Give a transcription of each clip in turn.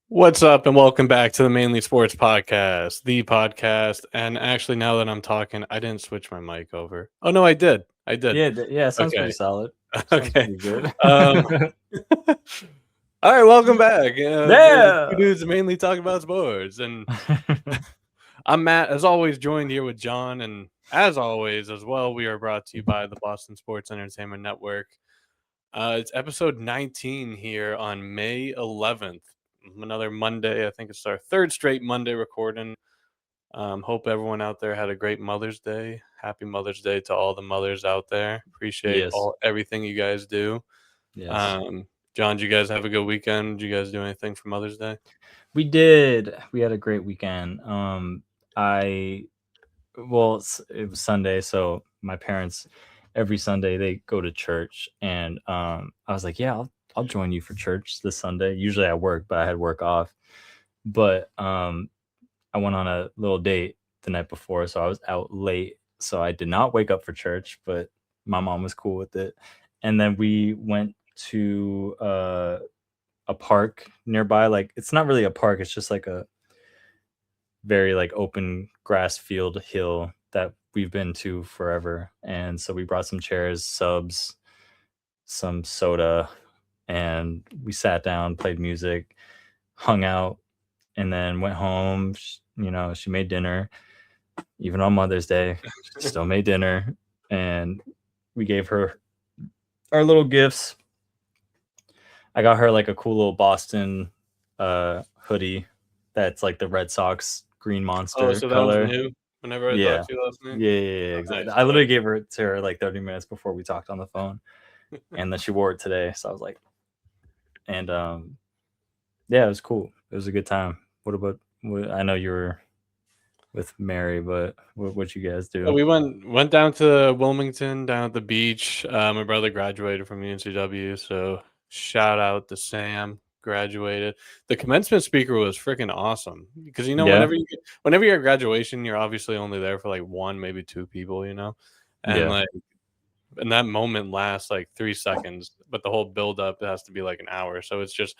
What's up, and welcome back to the Mainly Sports Podcast, the podcast. And actually, now that I'm talking, I didn't switch my mic over. Oh no, I did. Yeah, sounds Okay. pretty solid. Sounds Okay. pretty good. All right, welcome back. Yeah. Two dudes mainly talking about sports, and I'm Matt, as always, joined here with John, and as always, as well, we are brought to you by the Boston Sports Entertainment Network. It's episode 19 here on May 11th. Another Monday. I think it's our third straight Monday recording. Hope everyone out there had a great Mother's Day. Happy Mother's Day to all the mothers out there. Appreciate Yes. everything you guys do. Yes. John, did you guys have a good weekend? Did you guys do anything for Mother's Day? We did. We had a great weekend. It was Sunday, so my parents every Sunday they go to church, and I was like, yeah, I'll join you for church this Sunday. Usually I work, but I had work off. But I went on a little date the night before, so I was out late. So I did not wake up for church, but my mom was cool with it. And then we went to a park nearby. Like, it's not really a park, it's just like a very like open grass field hill that we've been to forever. And so we brought some chairs, subs, some soda, and we sat down, played music, hung out, and then went home. She made dinner. Even on Mother's Day, she still made dinner, and we gave her our little gifts. I got her like a cool little Boston hoodie that's like the Red Sox green monster so color. That was new. Whenever I talked to you last night. Yeah, exactly. Nice. I literally gave it to her like 30 minutes before we talked on the phone, and then she wore it today. So I was like, and yeah, it was cool. It was a good time. I know you were with Mary, but what you guys do? We went down to Wilmington, down at the beach. My brother graduated from UNCW, so shout out to Sam. Graduated. The commencement speaker was freaking awesome because whenever you're at graduation, you're obviously only there for like one, maybe two people, and like, and that moment lasts like 3 seconds, but the whole build up has to be like an hour. So it's just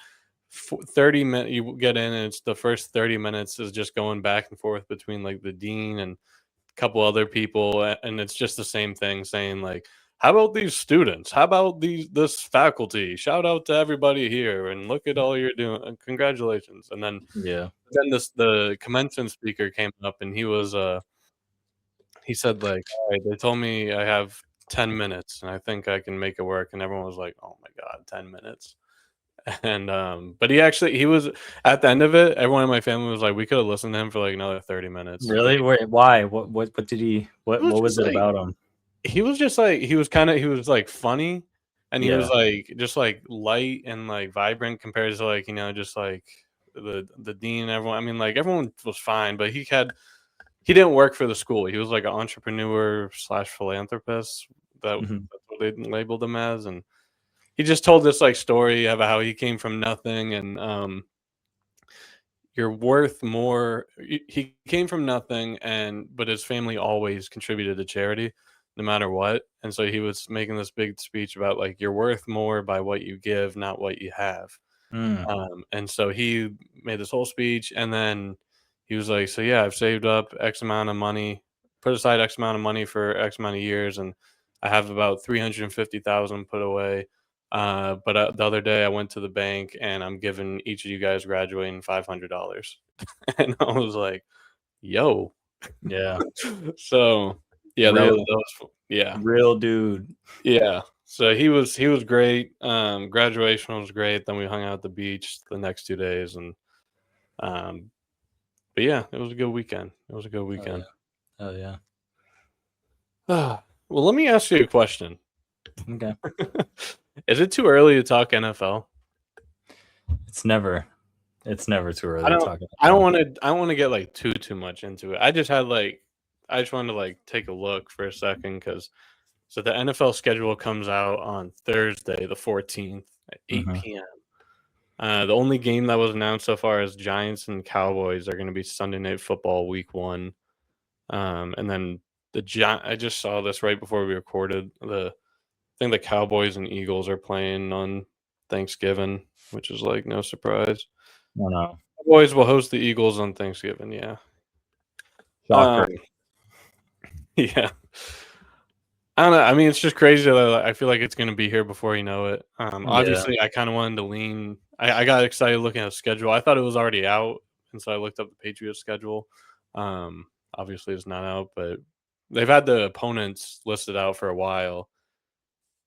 30 minutes. You get in, and it's the first 30 minutes is just going back and forth between like the dean and a couple other people, and it's just the same thing, saying like, how about these students? How about this faculty? Shout out to everybody here, and look at all you're doing. And congratulations. And then the commencement speaker came up, and he said like, all right, they told me I have 10 minutes, and I think I can make it work. And everyone was like, oh my god, 10 minutes. And but he was at the end of it, everyone in my family was like, we could have listened to him for like another 30 minutes. Really? Wait, why? What did he what was it about him? He was just like, he was like funny, and he was like just like light and like vibrant compared to like, just like the dean and everyone. I mean, like, everyone was fine, but he didn't work for the school. He was like an entrepreneur / philanthropist. That's what they labeled him as. And he just told this like story about how he came from nothing, and you're worth more. He came from nothing, but his family always contributed to charity, no matter what. And so he was making this big speech about like, you're worth more by what you give, not what you have. And so he made this whole speech, and then he was like, so yeah, I've saved up X amount of money, put aside X amount of money for X amount of years, and I have about 350,000 put away. But the other day I went to the bank, and I'm giving each of you guys graduating $500. And I was like, yo. Yeah. So yeah, that was yeah. Real dude. Yeah. So he was great. Graduation was great. Then we hung out at the beach the next 2 days, and but yeah, it was a good weekend. Oh yeah. Well, let me ask you a question. Okay. Is it too early to talk NFL? It's never It's never too I early to don't talk I don't NFL. wanna I don't wanna get, like, too much into it. I just wanted to, like, take a look for a second because the NFL schedule comes out on Thursday, the 14th at Mhm. 8 PM. The only game that was announced so far is Giants and Cowboys are gonna be Sunday Night Football week 1. And then I just saw this right before we recorded. I think the Cowboys and Eagles are playing on Thanksgiving, which is, like, no surprise. No, no. Cowboys will host the Eagles on Thanksgiving, yeah. Um, Shocker. yeah. I don't know, I mean, it's just crazy that I feel like it's gonna be here before you know it. Yeah. Obviously, I kinda wanted to lean I got excited looking at the schedule. I thought it was already out, and so I looked up the Patriots schedule. Obviously, it's not out, but they've had the opponents listed out for a while,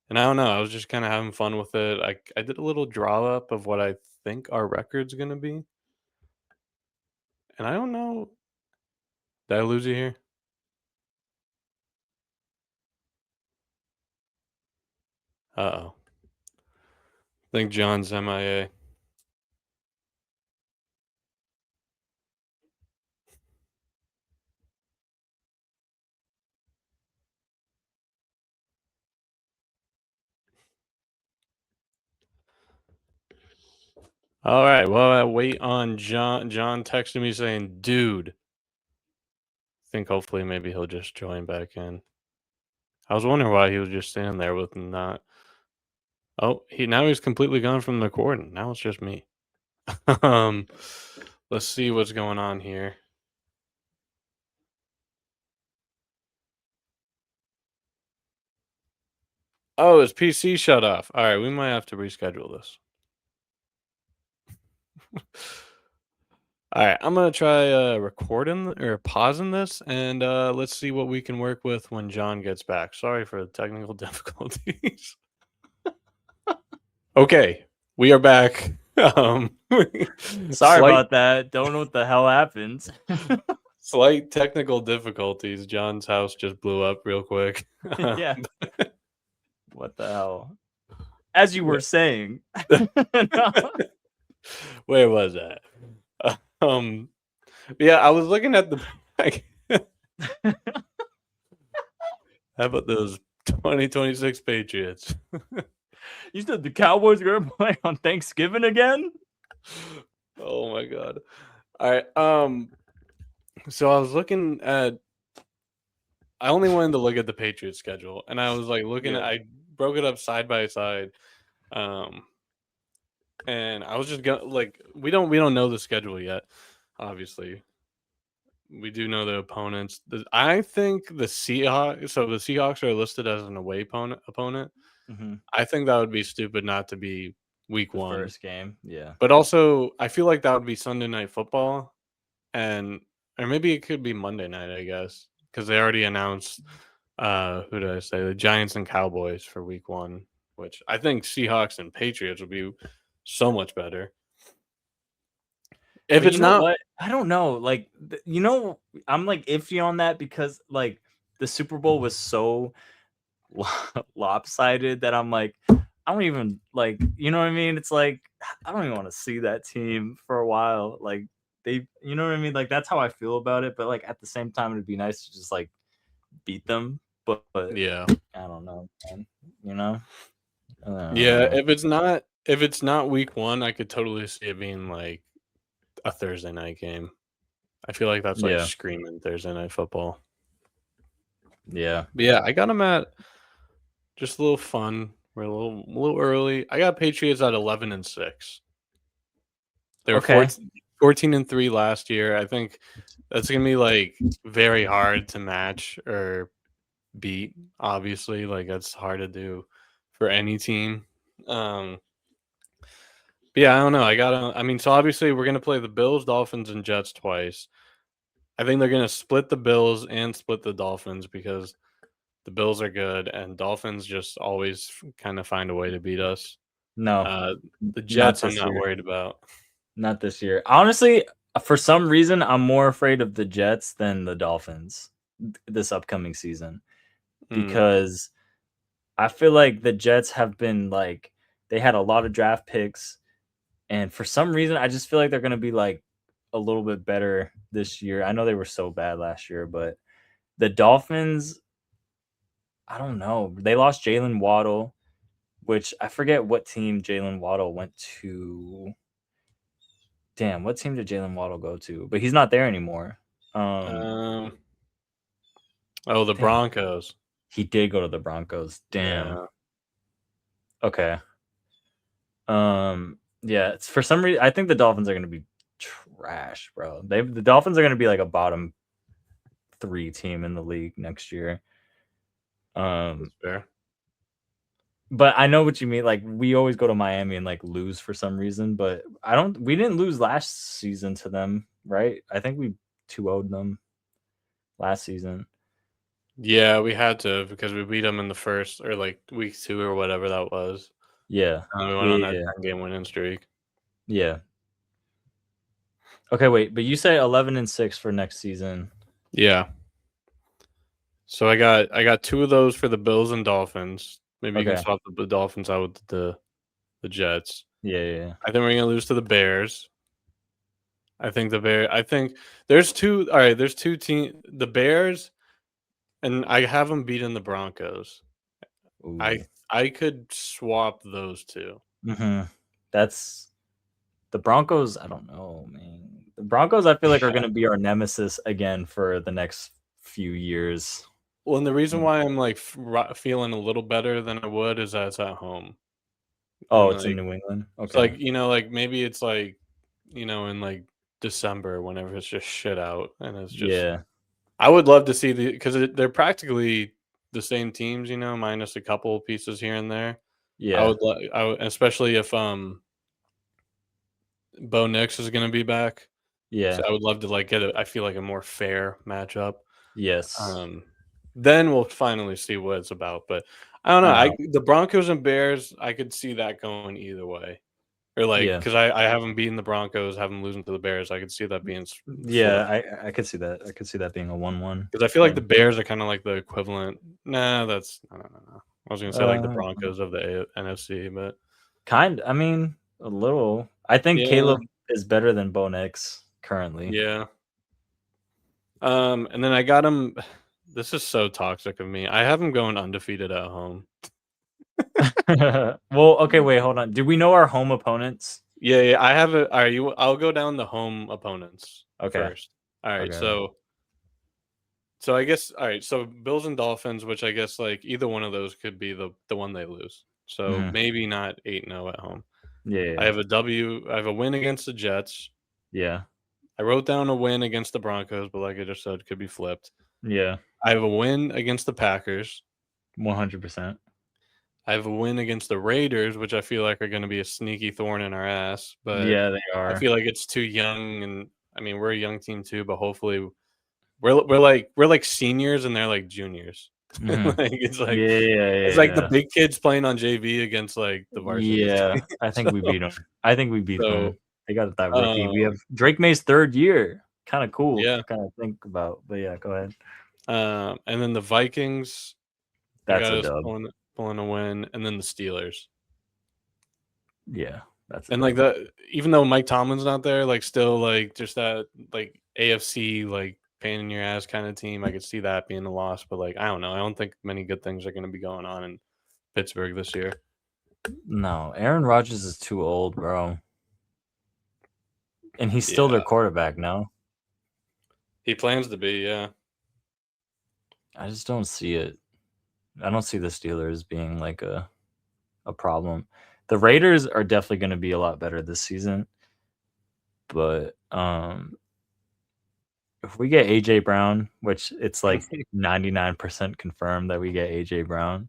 and I don't know, I was just kinda having fun with it. I did a little draw up of what I think our record's gonna be, and I don't know. Did I lose you here? Uh-oh. I think John's MIA. Alright, well, I wait on John. John texted me saying, "Dude," think hopefully maybe he'll just join back in. I was wondering why he was just standing there with not. Oh, he's completely gone from the recording. Now it's just me. um, let's see what's going on here. Oh, his PC shut off. All right, we might have to reschedule this. All right, I'm gonna try recording or pausing this, and let's see what we can work with when John gets back. Sorry for the technical difficulties. Okay, we are back. Um, Sorry slight about that. Don't know what the hell happened. slight technical difficulties. John's house just blew up real quick. Yeah. What the hell? As you were saying. No. Where was that? Um, yeah, I was looking at the. How about those 2026 Patriots? You said the Cowboys are gonna play on Thanksgiving again? Oh my god! All right. So I was looking at. I only wanted to look at the Patriots schedule, and I was like looking at. Yeah. I broke it up side by side. Um, and I was just going like we don't know the schedule yet. Obviously, we do know the opponents. I think the Seahawks. So the Seahawks are listed as an away opponent. Mhm. I think that would be stupid not to be week The one. first game. Yeah. But also, I feel like that would be Sunday Night Football, and or maybe it could be Monday night. I guess because they already announced. Who did I say? The Giants and Cowboys for week one, which I think Seahawks and Patriots would be so much better. If But you it's know not, what? I don't know. Like, I'm like iffy on that because like the Super Bowl was so lopsided that I'm like, I don't even like, you know what I mean? It's like I don't even want to see that team for a while. Like you know what I mean? Like that's how I feel about it. But like at the same time, it'd be nice to just like beat them. But yeah, I don't know, man. You know? I don't yeah. know. If it's not week one, I could totally see it being like a Thursday night game. I feel like that's like Yeah, screaming Thursday night football. yeah. But yeah, I got them at just a little fun. We're a little early. I got Patriots at 11-6. They were Okay. 14-3 last year. I think that's gonna be like very hard to match or beat. Obviously, like that's hard to do for any team. Um, but yeah, I don't know. I mean, so obviously we're gonna play the Bills, Dolphins, and Jets twice. I think they're gonna split the Bills and split the Dolphins because the Bills are good and Dolphins just always kind of find a way to beat us. No, Uh, the not Jets, I'm this not year. worried about. Not this year. Honestly, for some reason, I'm more afraid of the Jets than the Dolphins this upcoming season Mm, because I feel like the Jets have been like they had a lot of draft picks And for some reason, I just feel like they're gonna be like a little bit better this year. I know they were so bad last year, but the Dolphins, I don't know. They lost Jalen Waddle, which I forget what team Jalen Waddle went to. Damn, what team did Jalen Waddle go to? But he's not there anymore. Um, Um, oh, the damn, Broncos. he did go to the Broncos. Damn. Yeah. Okay. Yeah, it's for some reason I think the Dolphins are gonna be trash, bro. The Dolphins are gonna be like a bottom 3 team in the league next year. That's Um, fair. but I know what you mean. Like we always go to Miami and like lose for some reason, but I don't. We didn't lose last season to them, right? I think we 2-0'd them last season. Yeah, we had to because we beat them in the first or like week 2 or whatever that was. Yeah, We went yeah, on yeah, that yeah. 10-game winning streak. Yeah. Okay, wait, but you say 11-6 for next season. Yeah. So I got 2 of those for the Bills and Dolphins. Maybe you can Okay. swap the Dolphins out with the Jets. Yeah, yeah, yeah. I think we're gonna lose to the Bears. I think there's 2 all right, there's 2 team the Bears, and I have them beating the Broncos. I Ooh. I could swap those 2. Mhm. That's the Broncos, I don't know, man. The Broncos, I feel like, are Yeah. gonna be our nemesis again for the next few years. Well, and the reason Mm. why I'm, like, feeling a little better than I would is that it's at home, Oh, and, it's in like, New England? it's Okay. like, like, maybe it's, like, in, like, December whenever it's just shit out, and it's just Yeah. I would love to see because they're practically the same teams, minus a couple pieces here and there. Yeah. I would especially if, Bo Nix is gonna be back. So Yeah. I would love to, like, get I feel like a more fair matchup. Yes. Um, then we'll finally see what it's about, but I don't know, I I know. the Broncos and Bears, I could see that going either way. Or, like, Yeah. because I have them beating the Broncos, have them losing to the Bears, I could see that being Yeah, flipped. I could see that. I could see that being a 1-1 Because I feel like the thing. Bears are kinda like the equivalent nah, that's no, no, no, no. I was gonna say, like, the Uh, Broncos of the NFC, but I mean, a little. I think yeah, Caleb is better than Bo Nix currently. yeah. And then I got him. This is so toxic of me. I have him going undefeated at home. Well, okay, wait, hold on. Do we know our home opponents? Yeah, yeah, I have it. Alright, I'll go down the home opponents Okay. first. Alright, Okay. so I guess alright, so Bills and Dolphins, which I guess, like, either one of those could be the one they lose. So, Mhm. maybe not 8-0 at home. Yeah, yeah, yeah. I have a win against the Jets. Yeah. I wrote down a win against the Broncos, but like I just said, could be flipped. Yeah. I have a win against the Packers. 100%. I have a win against the Raiders, which I feel like are gonna be a sneaky thorn in our ass, but Yeah, they I are. feel like it's too young, and I mean, we're a young team too, but hopefully we're like seniors and they're like juniors. Mhm. Yeah, yeah, It's yeah, like the yeah. big kids playing on JV against like the varsity Yeah, team. I think So we beat them. I think we beat so, them. They got that rookie. We have um, Drake May's 3rd year. Kinda cool yeah, to kinda think about, but yeah, go ahead. and then the Vikings, I That's got a us dub. pulling a win, and then the Steelers. Yeah, that's a And, like, dub. even though Mike Tomlin's not there, like, still, like, just that, like, AFC, like, pain in your ass kinda team, I could see that being a loss, but, like, I don't know, I don't think many good things are gonna be going on in Pittsburgh this year. No, Aaron Rodgers is too old, bro, and he's still their Yeah. quarterback, no? He plans to be, yeah. I just don't see it. I don't see the Steelers being like a problem. The Raiders are definitely gonna be a lot better this season, but, if we get AJ Brown, which it's like 99% confirmed that we get AJ Brown,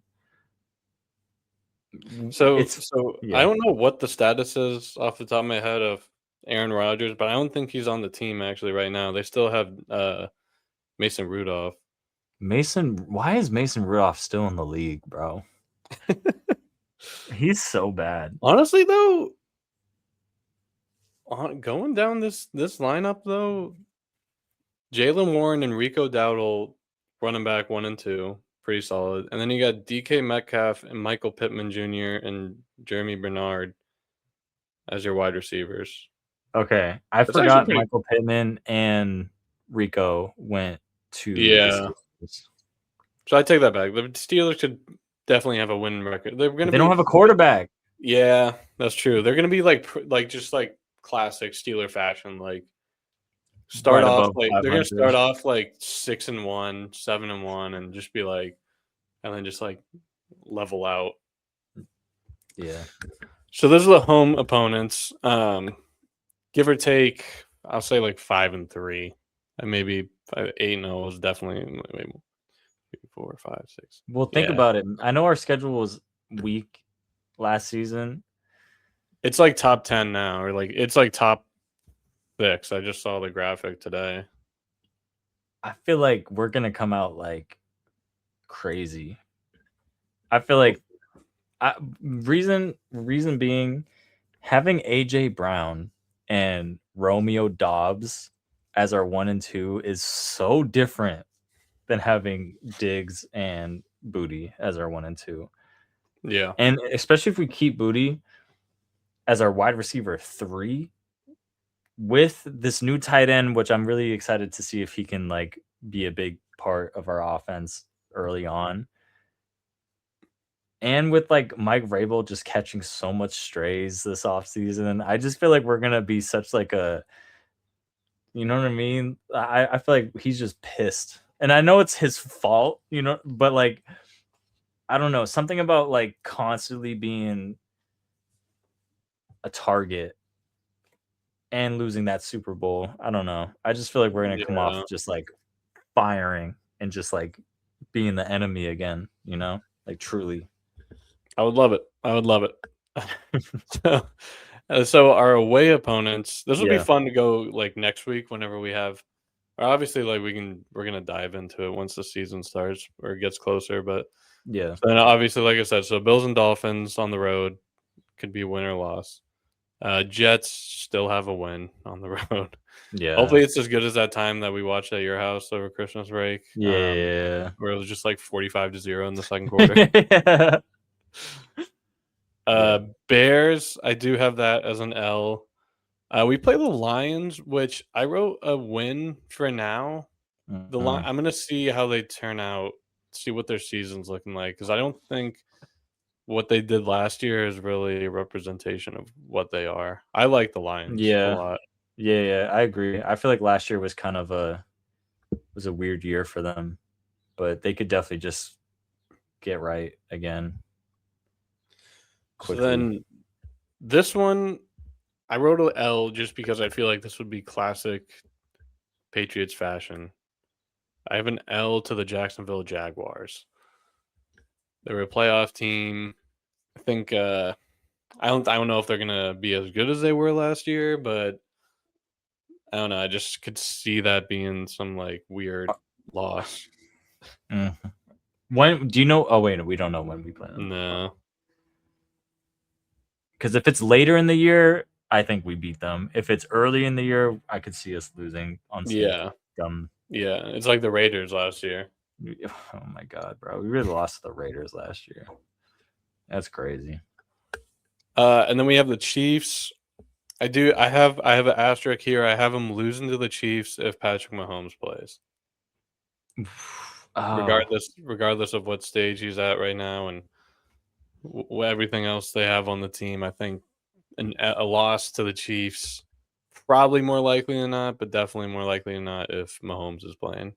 So it's so I yeah. don't know what the status is off the top of my head of Aaron Rodgers, but I don't think he's on the team actually right now. They still have, Mason Rudolph. Why is Mason Rudolph still in the league, bro? He's so bad. Honestly, though, going down this lineup, though, Jalen Warren and Rico Dowdle, running back 1 and 2, pretty solid. And then you got DK Metcalf and Michael Pittman Jr. and Jeremy Bernard, as your wide receivers. Okay, I That's actually forgot pretty. Michael Pittman and Rico went to the Yeah. Steelers. So I take that back. The Steelers could definitely have a winning record. They're going But to they don't be. have a quarterback. Yeah, that's true. They're going to be like just like classic Steeler fashion. Like start Right off above like they're going to 500. start off like 6-1, 7-1, and just be like, and then just like level out. Yeah. So those are the home opponents. Give or take, I'll say like 5-3, and maybe 8-0 is definitely maybe 4, 5, 6. Well, think Yeah, about it. I know our schedule was weak last season. it's like top 10 now, or like it's like top 6. I just saw the graphic today. I feel like we're gonna come out like crazy. I feel like reason being having AJ Brown and Romeo Dobbs as our 1 and 2 is so different than having Diggs and Booty as our 1 and 2. Yeah, And especially if we keep Booty as our wide receiver 3 with this new tight end, which I'm really excited to see if he can like be a big part of our offense early on. And with like Mike Vrabel just catching so much strays this offseason, I just feel like we're gonna be such like a, you know what I mean? I feel like he's just pissed. And I know it's his fault, but like I don't know, something about like constantly being a target and losing that Super Bowl. I don't know. I just feel like we're gonna come yeah. off just like firing and just like being the enemy again, like truly. I would love it. I would love it. so, so our away opponents. This would be Yeah. fun to go like next week whenever we have. Or obviously, like we're gonna dive into it once the season starts or gets closer. But Yeah. then obviously, like I said, so Bills and Dolphins on the road could be win or loss. Jets still have a win on the road. Yeah. Hopefully, it's as good as that time that we watched at your house over Christmas break, Yeah. where it was just like 45-0 in the second quarter. Yeah. Yeah. Bears, I do have that as an L. We play the Lions, which I wrote a win for now. Mhm. I'm gonna see how they turn out, see what their season's looking like, because I don't think what they did last year is really a representation of what they are. I like the Lions a Yeah. lot. Yeah, I agree. I feel like last year was kind of a weird year for them, but they could definitely just get right again So quickly. then this one, I wrote a L just because I feel like this would be classic Patriots fashion. I have an L to the Jacksonville Jaguars. They were a playoff team. I think I don't know if they're gonna be as good as they were last year, but I don't know. I just could see that being some like weird loss. Mhm. When do you know? Oh wait, we don't know when we play them. No. Because if it's later in the year, I think we beat them. If it's early in the year, I could see us losing on some Yeah. dumb. Yeah. It's like the Raiders last year. Oh my god, bro, we really lost to the Raiders last year. That's crazy. And then we have the Chiefs. I have an asterisk here. I have them losing to the Chiefs if Patrick Mahomes plays. Oh, Regardless of what stage he's at right now and everything else they have on the team, I think a loss to the Chiefs probably more likely than not, but definitely more likely than not if Mahomes is playing.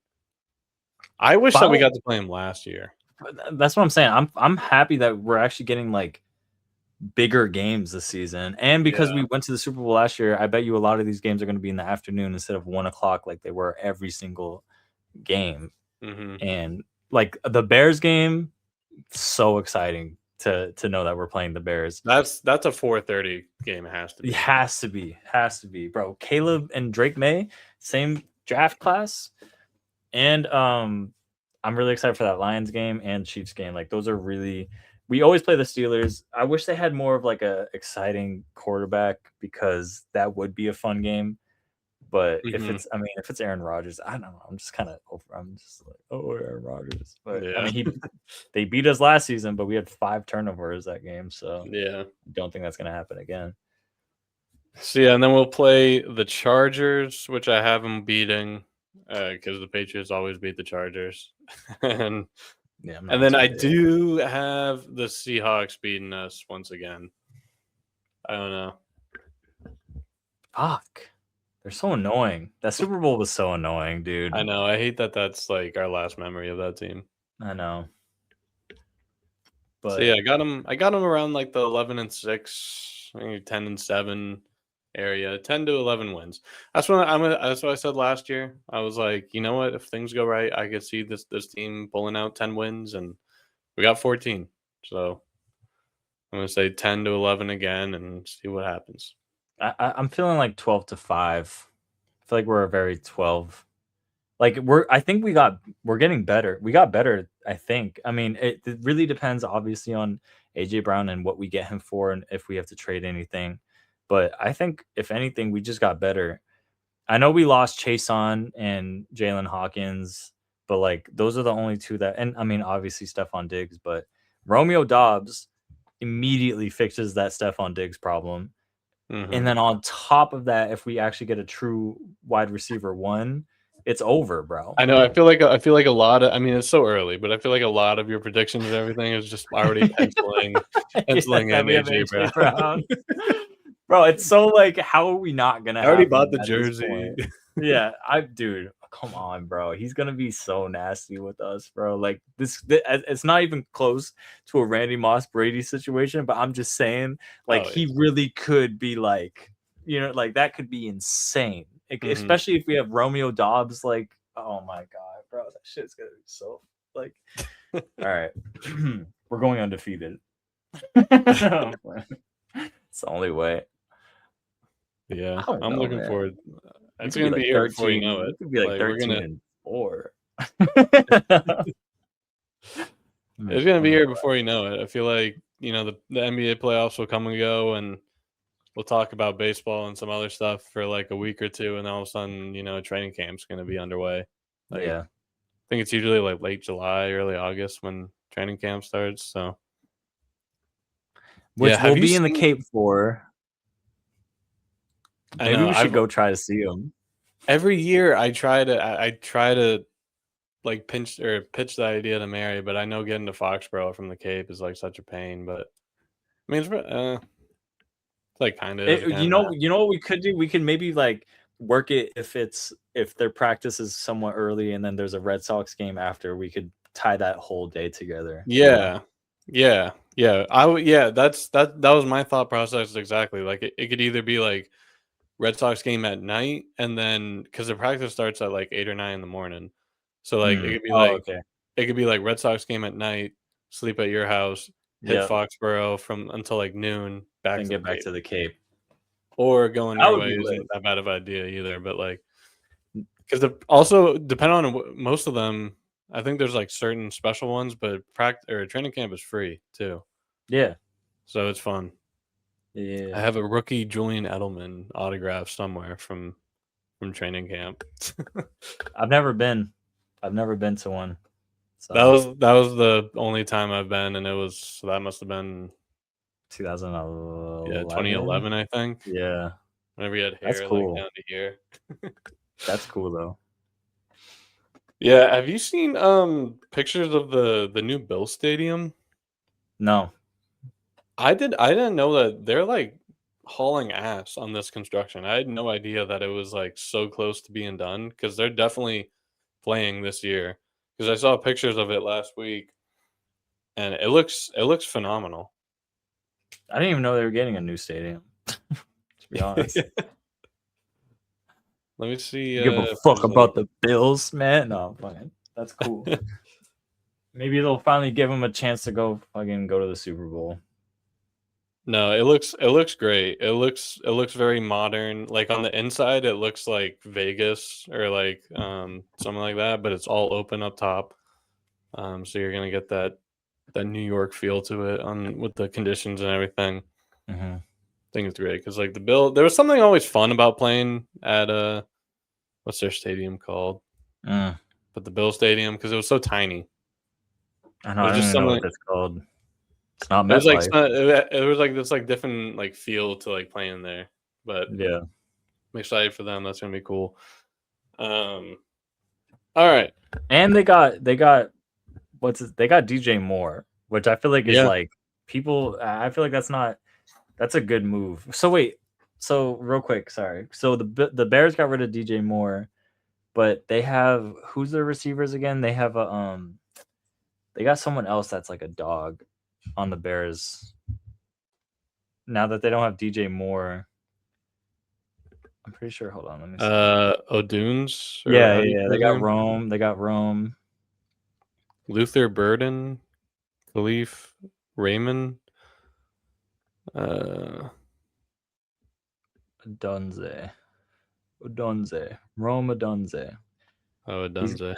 I wish that we finally, got to play him last year. that's what I'm saying. I'm happy that we're actually getting like bigger games this season, and because Yeah. we went to the Super Bowl last year, I bet you a lot of these games are going to be in the afternoon instead of 1 o'clock like they were every single game. Hmm. And like the Bears game, so exciting to know that we're playing the Bears. That's a 4:30 game. It has to It be. has to be, bro. Caleb and Drake May, same draft class, and I'm really excited for that Lions game and Chiefs game. Like those are really. We always play the Steelers. I wish they had more of like a exciting quarterback because that would be a fun game. But Hmm. if it's Aaron Rodgers, I don't know. I'm just kind of over. I'm just like, oh, Aaron Rodgers. But I Yeah. mean, they beat us last season, but we had 5 turnovers that game, so Yeah. don't think that's gonna happen again. So yeah, and then we'll play the Chargers, which I have them beating because the Patriots always beat the Chargers, and Yeah, I'm and not then too I big. do have the Seahawks beating us once again. I don't know. Fuck. They're so annoying. That Super Bowl was so annoying, dude. I know. I hate that. That's like our last memory of that team. I know. So yeah, But I got them around like the 11-6, maybe 10-7 area, 10 to 11 wins. That's what I said last year. I was like, you know what? If things go right, I could see this team pulling out 10 wins, and we got 14. So I'm gonna say 10 to 11 again and see what happens. I'm feeling like 12-5. I feel like we're a very 12. Like we're getting better. We got better, I think. I mean, it really depends obviously on AJ Brown and what we get him for and if we have to trade anything. But I think if anything, we just got better. I know we lost Chase on and Jalen Hawkins, but like those are the only two that, and I mean obviously Stephon Diggs, but Romeo Dobbs immediately fixes that Stephon Diggs problem. And Hmm. then on top of that, if we actually get a true wide receiver one, it's over, bro. I know. I feel like a lot of. I mean, it's so early, but I feel like a lot of your predictions and everything is just already Yeah, penciling that in we have AJ AJ Brown. Brown. Bro, it's so like, how are we not gonna I already have bought him the at this jersey. point? Yeah, dude, come on, bro. He's gonna be so nasty with us, bro. Like it's not even close to a Randy Moss Brady situation, but I'm just saying, like, Oh yeah. he really could be like, like that could be insane. Like, Hmm. especially if we have Romeo Dobbs, like, oh my god, bro, that shit's gonna be so like. All right, we're going undefeated. It's the only way. Yeah, I don't I'm know, looking man. forward. We It's could be gonna be like here before you 13. know it. We could be like Like we're 13 gonna. and 4. It's gonna I be don't here know. before you know it. I feel like the NBA playoffs will come and go, and we'll talk about baseball and some other stuff for like a week or two, and all of a sudden, training camp's gonna be underway. Like Yeah. I think it's usually like late July, early August when training camp starts. So yeah, Which have we'll you be in the seen? Cape for. I Maybe know. we should I've go try to see them. every year I try to like pinch or pitch the idea to Mary, but I know getting to Foxborough from the Cape is like such a pain. But I mean, it's like kind of, You kind of. know, what we could do? We could maybe like work it if their practice is somewhat early and then there's a Red Sox game after. We could tie that whole day together. Yeah, yeah, yeah. I would. Yeah, that was my thought process exactly. Like it could either be like Red Sox game at night, and then because the practice starts at like 8 or 9 in the morning, so like Mm. Oh, okay. it could be like Red Sox game at night, sleep at your house, hit Yep. Foxborough from until like noon, back Then to the get back Cape, to the Cape. or going That your would way be lit. isn't that bad of idea either. But like because also depending on most of them, I think there's like certain special ones, but practice or training camp is free too, Yeah. so it's fun. I Yeah. have a rookie Julian Edelman autograph somewhere from training camp. I've never been. I've never been to one. That So was that was the only time I've been, and that must have been 2011. 2011, I think. Yeah. Whenever he had That's hair like cool. down to here. That's cool though. Yeah, have you seen pictures of the new Bill Stadium? No. I didn't know that they're like hauling ass on this construction. I had no idea that it was like so close to being done because they're definitely playing this year. Because I saw pictures of it last week, and it looks phenomenal. I didn't even know they were getting a new stadium, to be honest. Let me see Give a if fuck there's like about the Bills, man. No, I'm fine. That's cool. Maybe they'll finally give them a chance to go to the Super Bowl. no, it looks great. It looks very modern. Like on the inside, it looks like Vegas or like something like that, but it's all open up top. So you're gonna get that New York feel to it on with the conditions and everything. Mm-hmm. I think it's great because like the Bill, there was something always fun about playing at what's their stadium called? Mm, But the Bill Stadium because it was so tiny. I know. It I was don't just even know something. what that's called. It's not It was like MetLife. it was like this like different like feel to like playing there. but Yeah. I'm excited for them. That's gonna be cool. All right. And they got they got DJ Moore, which I feel like is Yeah. like people. I feel like that's a good move. So wait, so real quick, sorry. So the Bears got rid of DJ Moore, but they have who's their receivers again? They have they got someone else that's like a dog on the Bears. Now that they don't have DJ Moore, I'm pretty sure. Hold on, let me see. O'Dunes or Yeah, how yeah, do you yeah. say They his got name? Rome. They got Rome. Luther Burden, Khalif Raymond. Uh, Odunze. Odunze. Rome Odunze. oh, He's Dunze.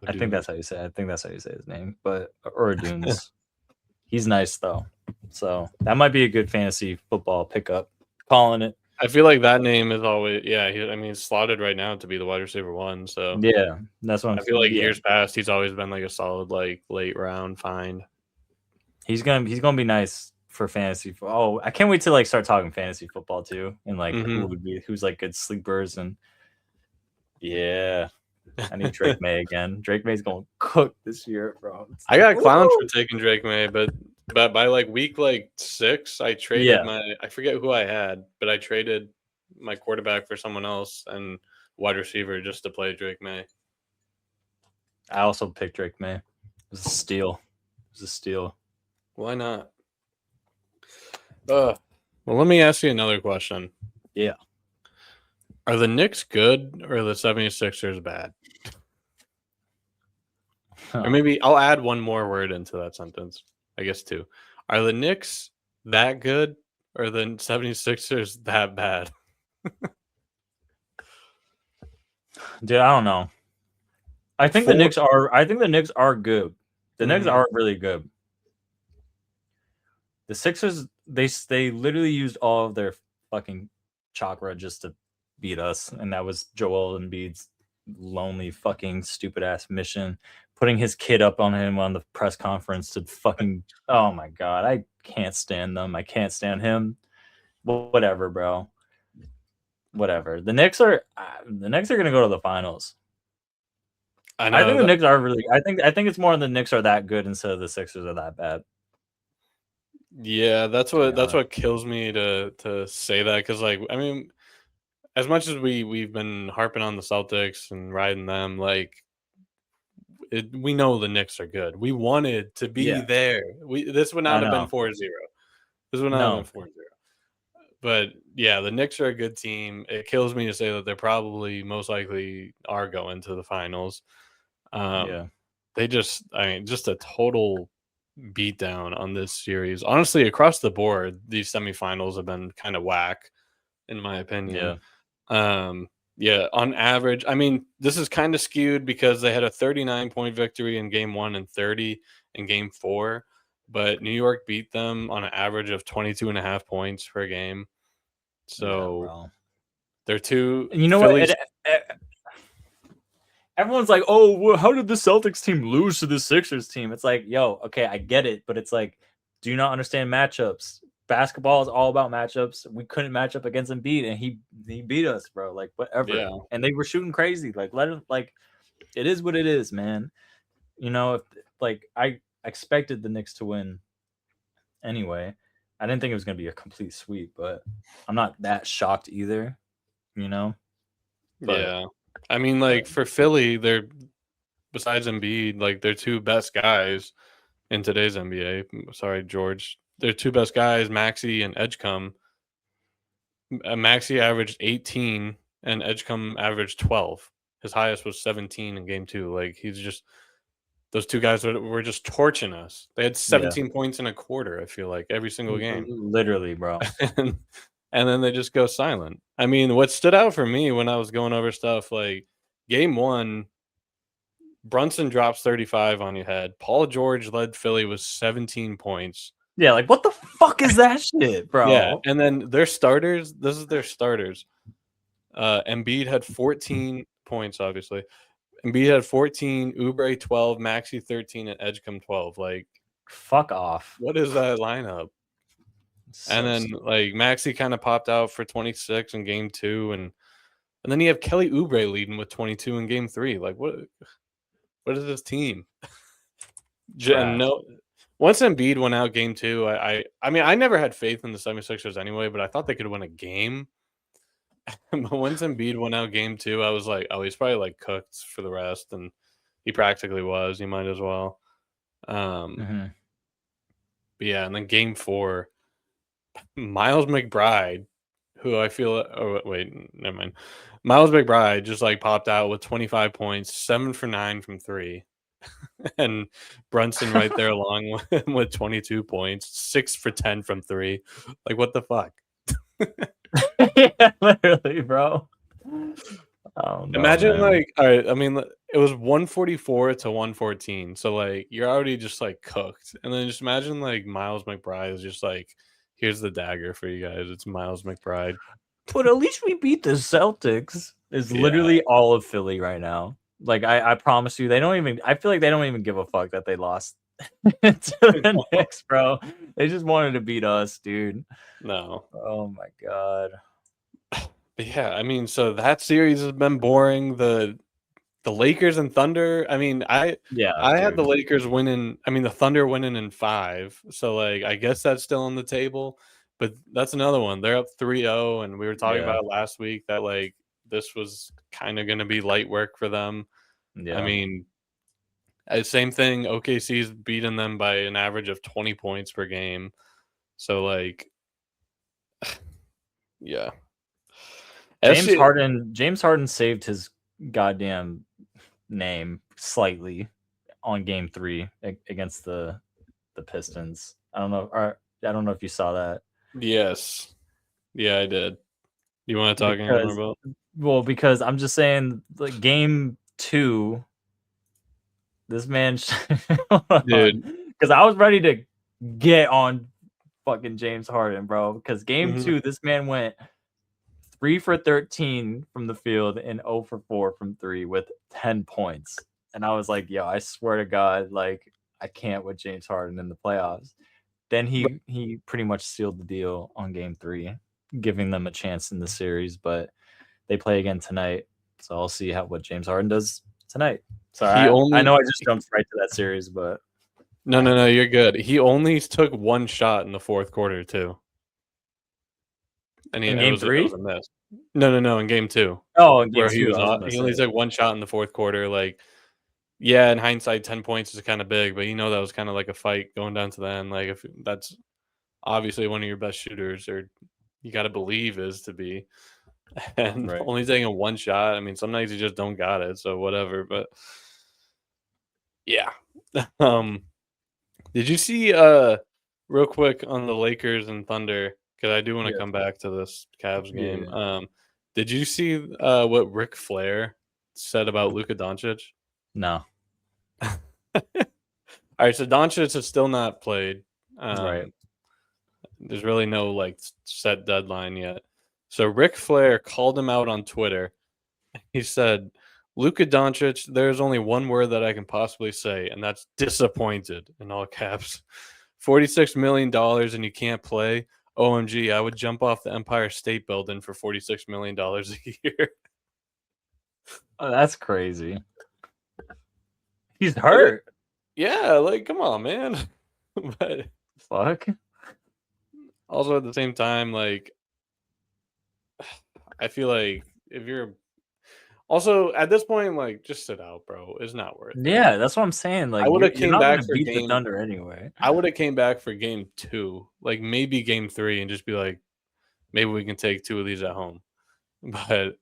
I think that's O'Dunes. how you say it. I think that's how you say his name. But or Dunes. He's nice though. So that might be a good fantasy football pickup. Calling it. I feel like that name is always I mean, he's slotted right now to be the wide receiver 1. So Yeah, that's what I feel like yeah. years past he's always been like a solid like late round find. He's gonna be nice for fantasy. Oh, I can't wait to like start talking fantasy football too, and like who's like good sleepers and yeah. I need Drake May again. Drake May's gonna cook this year, bro. I got clowned for taking Drake May, but by like week like 6, I traded I forget who I had, but I traded my quarterback for someone else and wide receiver just to play Drake May. I also picked Drake May. It was a steal. Why not? Well, let me ask you another question. Yeah. Are the Knicks good or are the 76ers bad? Or maybe I'll add one more word into that sentence. I guess 2. Are the Knicks that good or are the 76ers that bad? Dude, I don't know. I think the Knicks are good. The Knicks are really good. The Sixers, they literally used all of their fucking chakra just to beat us, and that was Joel Embiid's lonely fucking stupid ass mission, putting his kid up on him on the press conference to fucking oh my god, I can't stand them. I can't stand him. Whatever, bro. Whatever. The Knicks are gonna go to the finals. I think the Knicks are really. I think it's more the Knicks are that good instead of the Sixers are that bad. Yeah, that's what kills me to say that because like I mean, as much as we've been harping on the Celtics and riding them, like we know the Knicks are good. We wanted to be there. This would not have been 4-0. This would not have been 4-0. But yeah, the Knicks are a good team. It kills me to say that they're probably most likely are going to the finals. They just a total beatdown on this series. Honestly, across the board, these semifinals have been kind of whack, in my opinion. On average, I mean, this is kind of skewed because they had a 39-point victory in game 1 and 30 in game 4, but New York beat them on an average of 22.5 points per game. So they're two. And you know what? Everyone's like, "Oh, well, how did the Celtics team lose to the Sixers team?" It's like, yo, okay, I get it, but it's like, do you not understand matchups? Basketball is all about matchups. We couldn't match up against Embiid, and he beat us, bro. Like whatever. Yeah. And they were shooting crazy. Like let him. Like it is what it is, man. You know, if like I expected the Knicks to win anyway. I didn't think it was gonna be a complete sweep, but I'm not that shocked either. You know. But, yeah. I mean, like for Philly, they're besides Embiid, like their 2 best guys in today's NBA. Sorry, George. Their 2 best guys, Maxey and Edgecombe. Maxey averaged 18 and Edgecombe averaged 12. His highest was 17 in game 2. Like he's just those 2 guys were just torching us. They had 17 points in a quarter, I feel like, every single game. Literally, bro. And then they just go silent. I mean, what stood out for me when I was going over stuff like game 1, Brunson drops 35 on your head. Paul George led Philly with 17 points. Yeah, like what the fuck is that shit, bro? Yeah, and then their starters, this is their starters. Embiid had 14 points, obviously. Embiid had 14, Oubre 12, Maxey 13, and Edgecombe 12. Like, fuck off. What is that lineup? And So then stupid. like Maxi kind of popped out for 26 in game 2, and then you have Kelly Oubre leading with 22 in game 3. Like what is this team? And Trash. no, once Embiid went out game 2, I mean I never had faith in the 76ers anyway, but I thought they could win a game. But once Embiid went out game 2, I was like, oh, he's probably like cooked for the rest, and he practically was. He might as well. Um, Hmm. but yeah, and then game 4, Miles McBride, who I feel, oh wait, never mind. Miles McBride just like popped out with 25 points, 7 for 9 from 3. And Brunson right there along with, him with 22 points, 6 for 10 from 3. Like what the fuck? Yeah, literally, bro. I don't know, Imagine man. like, all right, I mean it was 144 to 114. So like you're already just like cooked. And then just imagine like Miles McBride is just like, here's the dagger for you guys. It's Miles McBride. But at least we beat the Celtics. Is Yeah. literally all of Philly right now. Like I promise you, they don't even. I feel like they don't even give a fuck that they lost to the Knicks, bro. They just wanted to beat us, dude. No. Oh my god. But yeah, I mean, so that series has been boring. The Lakers and Thunder. I mean, Yeah, I had the dude. Lakers winning. I mean, the Thunder winning in 5. So like, I guess that's still on the table. But that's another one. They're up 3-0, and we were talking Yeah, about it last week that like this was kind of going to be light work for them. I yeah. mean, same thing. OKC's beating them by an average of 20 points per game. So like, yeah. SC, James Harden saved his goddamn name slightly on game 3 against the Pistons. I don't know if you saw that. yes. Yeah, I did. You want to talk any more Because about? because I'm just saying, like, game 2, this man hold on, Dude. because I was ready to get on fucking James Harden, bro, because game Mhm. 2, this man went 3 for 13 from the field and 0 for 4 from 3 with 10 points. And I was like, yo, I swear to God, like, I can't with James Harden in the playoffs. Then he pretty much sealed the deal on game 3, giving them a chance in the series, but they play again tonight. So I'll see what James Harden does tonight. He Sorry, I only know I just jumped right to that series, but no, you're good. He only took one shot in the fourth quarter too, and in it game was it was 3? a miss. No, in game 2, Oh, in game where he 2, was I was gonna he only say. took one shot in the fourth quarter. Like, yeah, in hindsight, 10 points is kind of big, but that was kind of like a fight going down to the end. Like, if that's obviously one of your best shooters, or you got to believe is to be, and Right. only taking one shot. I mean, some nights you just don't got it, so whatever. But yeah, um. Did you see real quick on the Lakers and Thunder? Because I do want to Yes. come back to this Cavs game. Yeah. Did you see what Ric Flair said about Luka Doncic? No. All right, so Doncic has still not played. Right. Um, there's really no like set deadline yet. So Ric Flair called him out on Twitter. He said, "Luka Doncic, there's only one word that I can possibly say, and that's disappointed in all caps. $46 million and you can't play. OMG, I would jump off the Empire State Building for $46 million a year." Oh, that's crazy. He's It is- hurt. yeah, like come on, man. But Fuck. also at the same time, like I feel like if you're also at this point, like just sit out, bro. It's not worth it. Yeah, that's what I'm saying. I Like would have you're came not back gonna for beat the game Thunder anyway. I would have came back for game 2, like maybe game 3, and just be like, maybe we can take 2 of these at home. But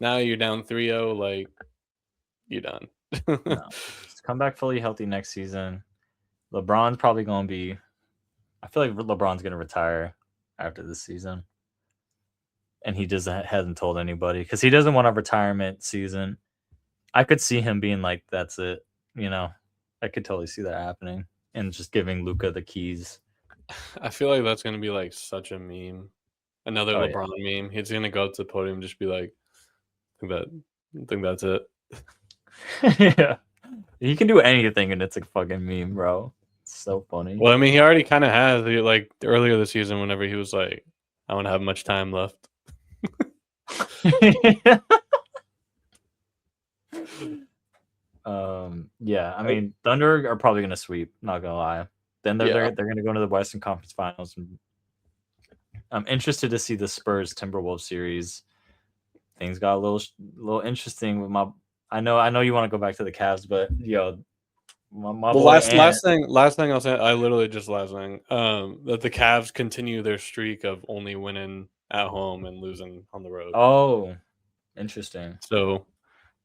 now you're down 3-0, like you're done. No. Just come back fully healthy next season. LeBron's probably gonna be I feel like LeBron's gonna retire after this season. And he just hasn't told anybody because he doesn't want a retirement season. I could see him being like, "That's it," you know. I could totally see that happening, and just giving Luca the keys. I feel like that's gonna be like such a meme. Another Oh yeah, LeBron meme. He's gonna go up to the podium and just be like, I think that's it. yeah. He can do anything, and it's a fucking meme, bro. so funny. Well, I mean, he already kind of has. Like earlier this season, whenever he was like, "I don't have much time left." Yeah, I mean, Thunder are probably gonna sweep. Not gonna lie. Then Yeah. they're gonna go into the Western Conference Finals. And I'm interested to see the Spurs Timberwolves series. Things got a little interesting with my. I know you want to go back to the Cavs, but yo, my Well, boy Ant. last thing I'll say, I literally just last thing, that the Cavs continue their streak of only winning at home and losing on the road. Oh, interesting. So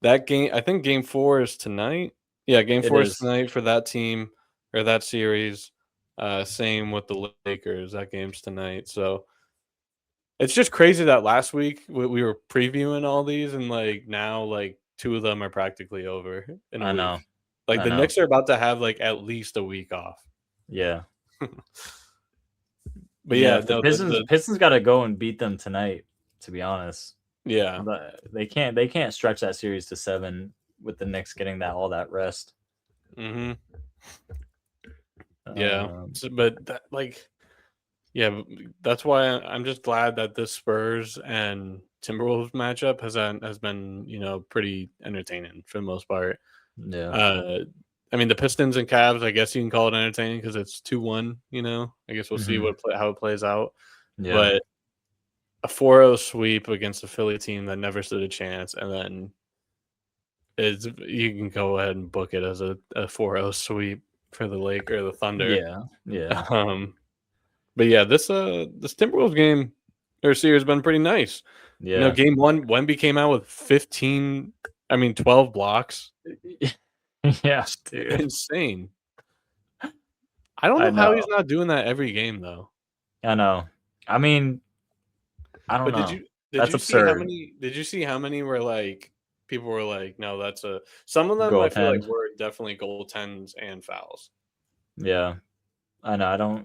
that game, I think Game 4 is tonight. Yeah, Game It 4 is is. tonight for that team or that series. Same with the Lakers. That game's tonight. So it's just crazy that last week we were previewing all these, and like now, like two of them are practically over in a I week. know. Like I the know. Knicks are about to have like at least a week off. Yeah. But Yeah. yeah, If the no, Pistons got to go and beat them tonight, to be honest. yeah, But they can't stretch that series to 7 with the Knicks getting all that rest. hmm yeah. Um, But that, like, yeah, that's why I'm just glad that this Spurs and Timberwolves matchup has been pretty entertaining for the most part. yeah. Uh, I mean the Pistons and Cavs, I guess you can call it entertaining because it's 2-1. I guess we'll see Hmm. how it plays out. Yeah. But a 4-0 sweep against a Philly team that never stood a chance, and then you can go ahead and book it as a 4-0 sweep for the Lake or the Thunder. Yeah. Yeah. Um, but yeah, this Timberwolves game or series has been pretty nice. Yeah. Game 1, Wemby came out with 12 blocks. Yeah, dude. Insane. I don't I know how he's know. not doing that every game though. I know. I mean, I don't But know. did That's you see how absurd. many were like people were like, no, some of them I feel like Goaltend. were definitely goaltends and fouls. Yeah. I know.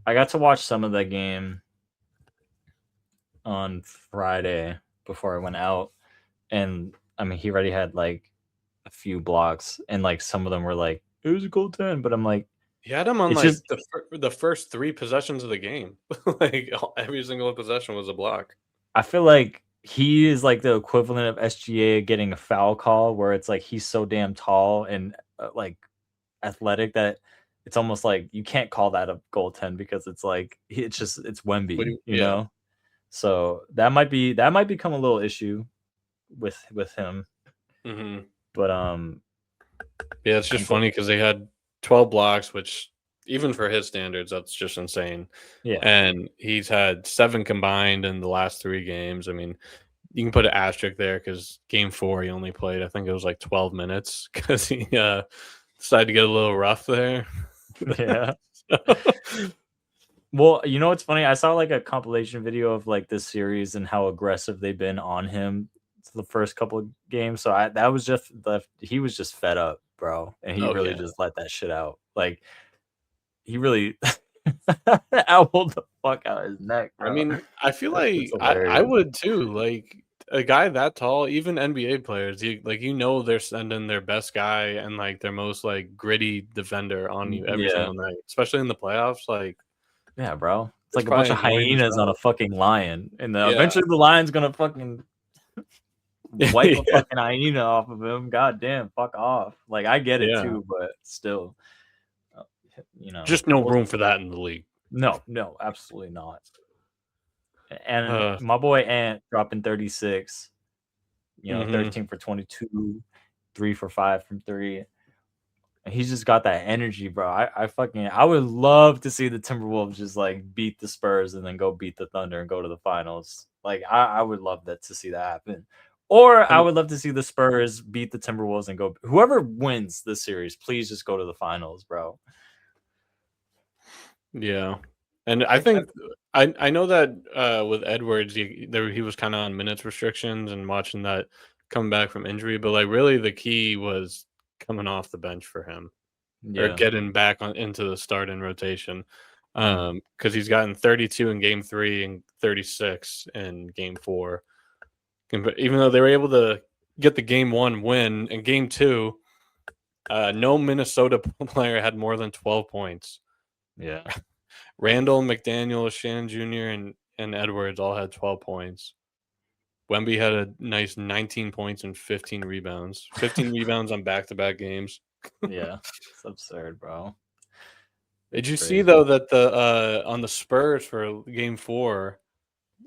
I got to watch some of that game on Friday before I went out. And I mean, he already had like a few blocks, and like some of them were like, it was a goaltend. But I'm like, He had him on it's like just, the first 3 possessions of the game. Like every single possession was a block. I feel like he is like the equivalent of SGA getting a foul call, where it's like he's so damn tall and like athletic that it's almost like you can't call that a goaltend because it's like it's Wemby, you Yeah. know. So that might become a little issue with him. hmm But Yeah, it's just I'm go- funny because they had 12 blocks, which even for his standards, that's just insane. yeah, And he's had 7 combined in the last 3 games. I mean, you can put an asterisk there because game 4 he only played, I think it was like 12 minutes because he decided to get a little rough there. yeah. Well, you know what's funny? I saw like a compilation video of like this series and how aggressive they've been on him the first couple of games. So that was just he was just fed up, bro, and he Oh really yeah. just let that shit out. Like he really elbowed the fuck out his neck, I bro. mean, I feel It's like I hilarious. would too. Like a guy that tall, even NBA players, they're sending their best guy and like their most like gritty defender on you every Yeah, single night, especially in the playoffs. Like yeah, bro. It's it's like a bunch probably of annoying as hyenas on a hell. fucking lion, and Yeah. eventually the lion's gonna fucking wipe a Yeah. fucking hyena off of him. God damn, fuck off. Like I get it Yeah. too, but still, uh, you know, Just no room for that in the league. no, no, absolutely not. And Uh, my boy Ant dropping 36, mhm. 13 for 22, 3 for 5 from three. And he's just got that energy, bro. I would love to see the Timberwolves just like beat the Spurs and then go beat the Thunder and go to the finals. Like I would love that to see that happen. Or I And would love to see the Spurs beat the Timberwolves and go whoever wins this series, please just go to the finals, bro. yeah. And I I think I know that with Edwards, he was kind of on minutes restrictions and watching that come back from injury, but like really the key was coming off the bench for him or yeah. getting back into the start and rotation. Mm. Because he's gotten 32 in game 3 and 36 in game 4. Even though they were able to get the game 1 win in game 2, No Minnesota player had more than 12 points. Yeah. Randall, McDaniel, Shannon Jr., and Edwards all had 12 points. Wemby had a nice 19 points and 15 rebounds. 15 rebounds on back-to-back games. Yeah. It's absurd, bro. Did It's you see crazy. though that the on the Spurs for Game 4,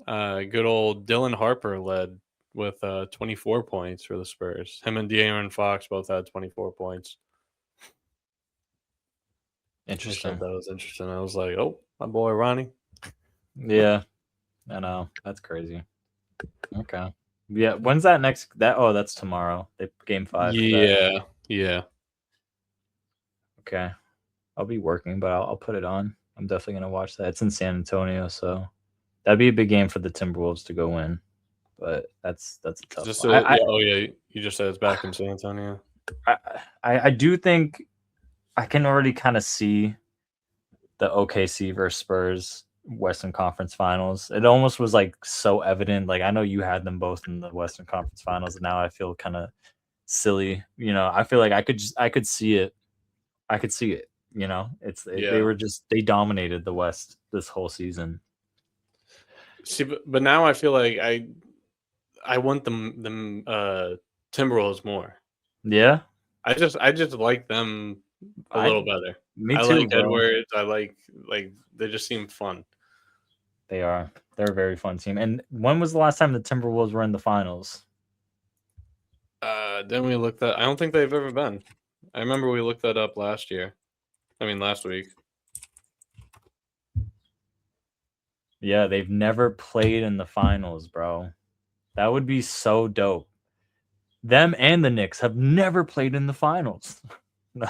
good old Dylan Harper led with 24 points for the Spurs. Him and De'Aaron Fox both had 24 points. I just thought Interesting. that was interesting. I was like, oh, my boy Ronnie. Yeah. I know. That's crazy. Okay. Yeah. When's that next? That's tomorrow. Game 5. Is that Yeah. okay? I'll be working, but I'll put it on. I'm definitely gonna watch that. It's in San Antonio, so that'd be a big game for the Timberwolves to go win. But that's a tough Just one. yeah. You just said it's back in San Antonio. I do think I can already kind of see the OKC versus Spurs Western Conference Finals. It almost was like so evident. Like I know you had them both in the Western Conference Finals, and now I feel kind of silly. I feel like I could see it. I could see it. They Yeah. were just they dominated the West this whole season. See, but now I feel like I want them Timberwolves more. Yeah, I just like them a I little better. me I too, like bro. Edwards. I like they just seem fun. They are. They're a very fun team. And when was the last time the Timberwolves were in the finals? Then we looked that. I don't think they've ever been. I remember we looked that up last year. I mean, last week. Yeah, they've never played in the finals, bro. That would be so dope. Them and the Knicks have never played in the finals. No.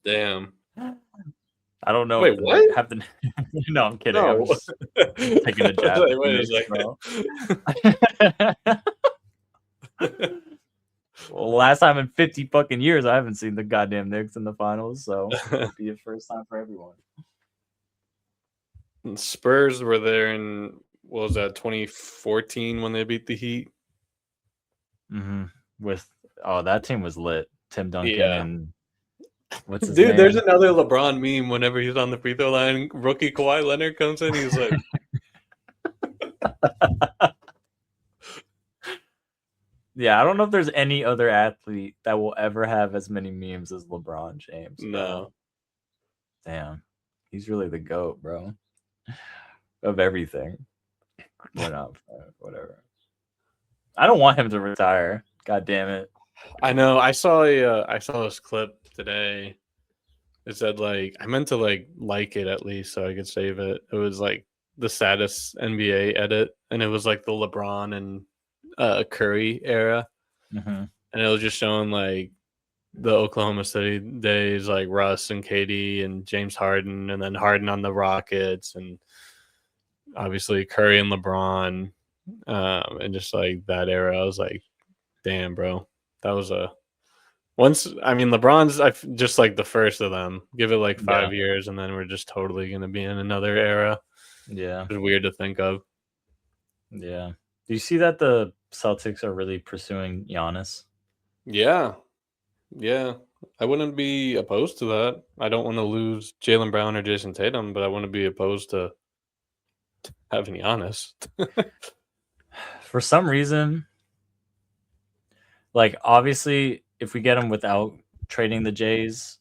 Damn. I don't know if Wait, the what? Knicks have the. No, I'm kidding. I'm No. just taking a jab at the Wait a Knicks, second. bro. Well, last time in 50 fucking years, I haven't seen the goddamn Knicks in the finals, so it'll be a first time for everyone. Spurs were there in what was that 2014 when they beat the Heat? Mm-hmm. That team was lit. Tim Duncan Yeah. and what's his Dude, name? there's another LeBron meme whenever he's on the free throw line. Rookie Kawhi Leonard comes in, he's like, Yeah, I don't know if there's any other athlete that will ever have as many memes as LeBron James. Bro. no. Damn. He's really the GOAT, bro. Of everything. Whatever. I don't want him to retire. God damn it. I know. I saw this clip today. It said like I meant to like it at least so I could save it. It was like the saddest NBA edit, and it was like the LeBron and Curry era, Mm-hmm. and it was just showing like the Oklahoma City days, like Russ and KD and James Harden, and then Harden on the Rockets, and obviously Curry and LeBron, and just like that era. I was like, damn, bro, that was a once. I mean, LeBron's just like the first of them. Give it like 5 years, and then we're just totally gonna be in another era. Yeah. It's weird to think of. Yeah. Do you see that the Celtics are really pursuing Giannis? Yeah, yeah. I wouldn't be opposed to that. I don't want to lose Jalen Brown or Jason Tatum, but I wouldn't be opposed to having Giannis. For some reason, like obviously, if we get him without trading the Jays,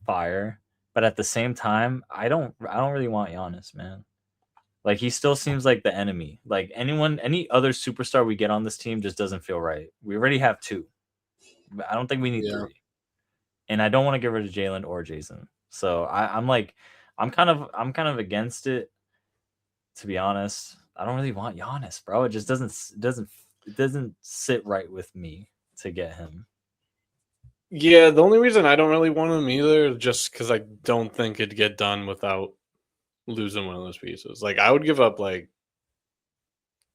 fire. But at the same time, I don't really want Giannis, man. Like he still seems like the enemy. Like any other superstar we get on this team just doesn't feel right. We already have 2. I don't think we need Yeah. 3. And I don't want to get rid of Jalen or Jason. So I'm kind of against it, to be honest. I don't really want Giannis, bro. It just doesn't sit right with me to get him. Yeah, the only reason I don't really want him either is just because I don't think it'd get done without losing one of those pieces. Like I would give up like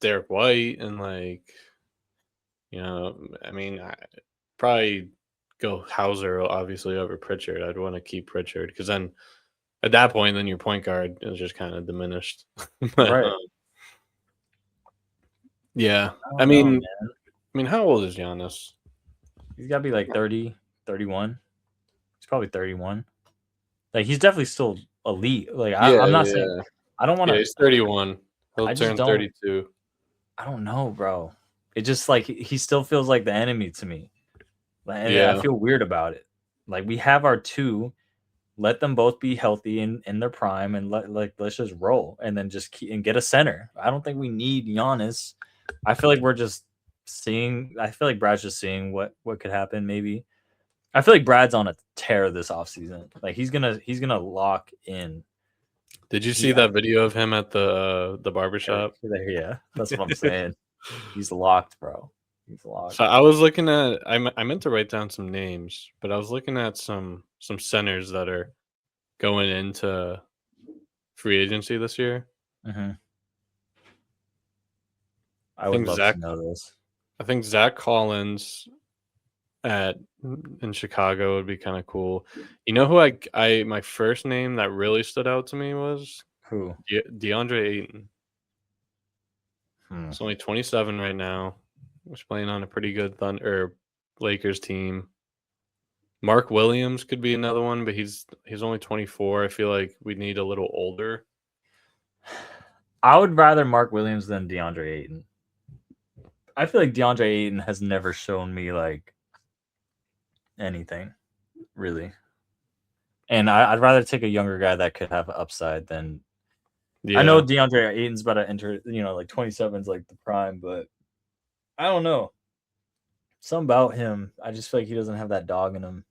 Derek White and I mean, I probably go Hauser obviously over Pritchard. I'd want to keep Pritchard because then at that point, then your point guard is just kind of diminished. But, Right. yeah, I don't know, man. I mean, how old is Giannis? He's got to be like 30, 31. He's probably 31. Like he's definitely still elite. Like Yeah, I'm not saying yeah, I don't want yeah. to. He's 31. He'll I just turn don't. 32. I don't know, bro. It just like he still feels like the enemy to me. And I Yeah. feel weird about it. Like we have our two, let them both be healthy in their prime, and let's just roll, and then just keep and get a center. I don't think we need Giannis. I feel like we're just seeing. I feel like Brad's just seeing what could happen. Maybe I feel like Brad's on a tear this offseason. Like he's gonna lock in. Did you see that video of him at the barbershop? Yeah, that's what I'm saying. He's locked, bro. He's locked. So I was looking at I meant to write down some names, but I was looking at some centers that are going into free agency this year. Mm-hmm. I I would think love Zach to know this. I think Zach Collins at in Chicago would be kind of cool. You know who I my first name that really stood out to me was Who? DeAndre Ayton. Hmm. He's only 27 right now. He's playing on a pretty good Thunder Lakers team. Mark Williams could be another one, but he's only 24. I feel like we need a little older. I would rather Mark Williams than DeAndre Ayton. I feel like DeAndre Ayton has never shown me like anything, really. And I'd rather take a younger guy that could have an upside than. Yeah. I know DeAndre Ayton's about to enter, like 27 is like the prime, but I don't know. Something about him, I just feel like he doesn't have that dog in him.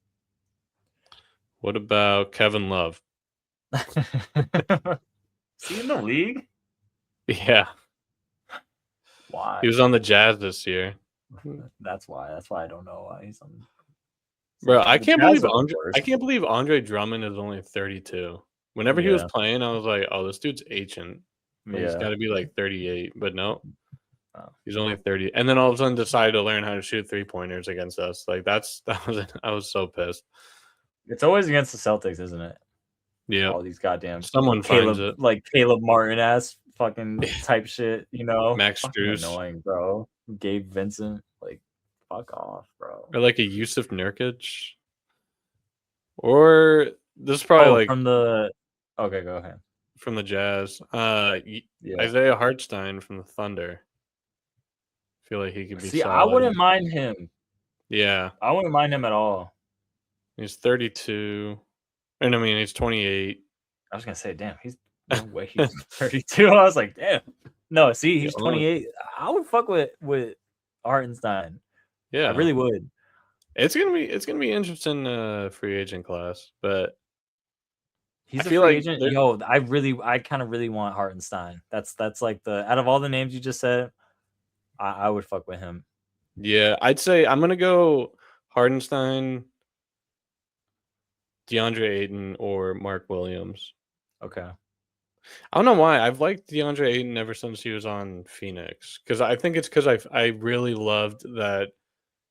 What about Kevin Love? Is he in the league? Yeah. Why? He was on the Jazz this year. That's why. That's why I don't know why he's on. Bro, I The can't Jazz believe are the worst. I can't believe Andre Drummond is only 32. Whenever he was Yeah. playing, I was like, "Oh, this dude's ancient. Like, he's got Yeah. to be like 38." But no, Oh. he's only 30. And then all of a sudden decided to learn how to shoot three-pointers against us. Like I was so pissed. It's always against the Celtics, isn't it? Yeah. All these goddamn Someone finds it. Caleb Martin ass fucking type shit, Max fucking Strus. annoying, bro. Gabe Vincent, like, fuck off, bro. Or like a Yusuf Nurkic. Or this is probably like from the. Okay, go ahead. From the Jazz. Yeah. Isaiah Hartstein from the Thunder. I feel like he could be See, solid. I wouldn't mind him. Yeah. I wouldn't mind him at all. He's 32. And I mean, he's 28. I was gonna say, damn, he's no way he's 32. I was like, damn. No, see, he's 28. I would fuck with Hartenstein. Yeah, I really would. It's gonna be interesting free agent class, but he's a free agent. Yo, I kind of really want Hartenstein. That's like the out of all the names you just said, I would fuck with him. Yeah, I'd say I'm gonna go Hardenstein, DeAndre Ayton, or Mark Williams. Okay. I don't know why. I've liked DeAndre Ayton ever since he was on Phoenix. Because I think it's because I really loved that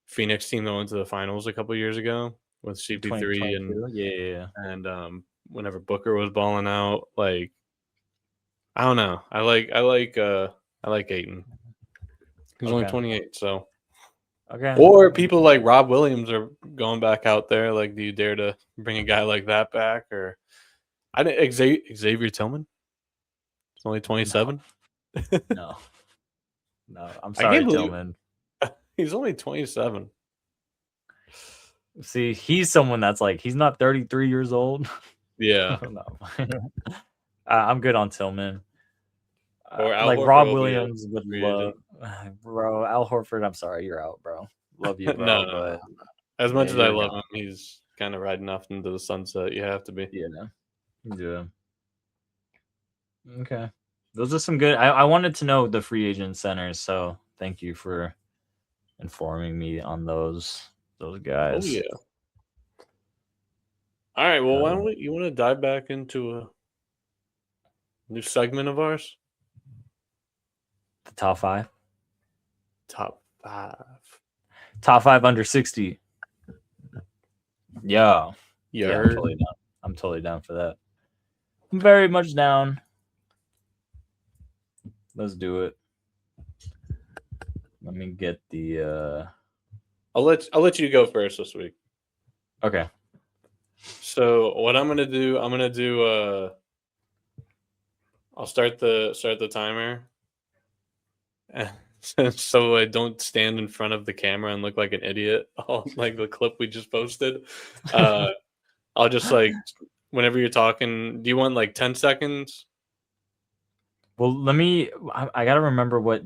Phoenix team that went to the finals a couple years ago with CP3 and whenever Booker was balling out, like I don't know. I like Ayton. He's only 28, so okay. Or people like Rob Williams are going back out there. Like, do you dare to bring a guy like that back? Or I didn't Xavier Tillman. He's only 27. No, I'm sorry, Tillman. He's only 27. See, he's someone that's like he's not 33 years old. Yeah. No. I'm good on Tillman. Or Al like Horford Rob Williams would love, bro. Al Horford, I'm sorry, you're out, bro. Love you, bro. No, but as much as I love him, he's kind of riding off into the sunset. You have to be. Yeah. Okay. Those are some good. I wanted to know the free agent centers, so thank you for informing me on those guys. Oh yeah. All right. Well, why don't you want to dive back into a new segment of ours? The top 5. Top 5. Top 5 under 60. Yeah. Yeah. I'm totally down for that. I'm very much down. Let's do it. Let me get the I'll let you go first this week. Okay. So what I'm gonna do? I'll start the timer, so I don't stand in front of the camera and look like an idiot. Like the clip we just posted. Uh, I'll just like whenever you're talking. Do you want like 10 seconds? Well, let me. I gotta remember what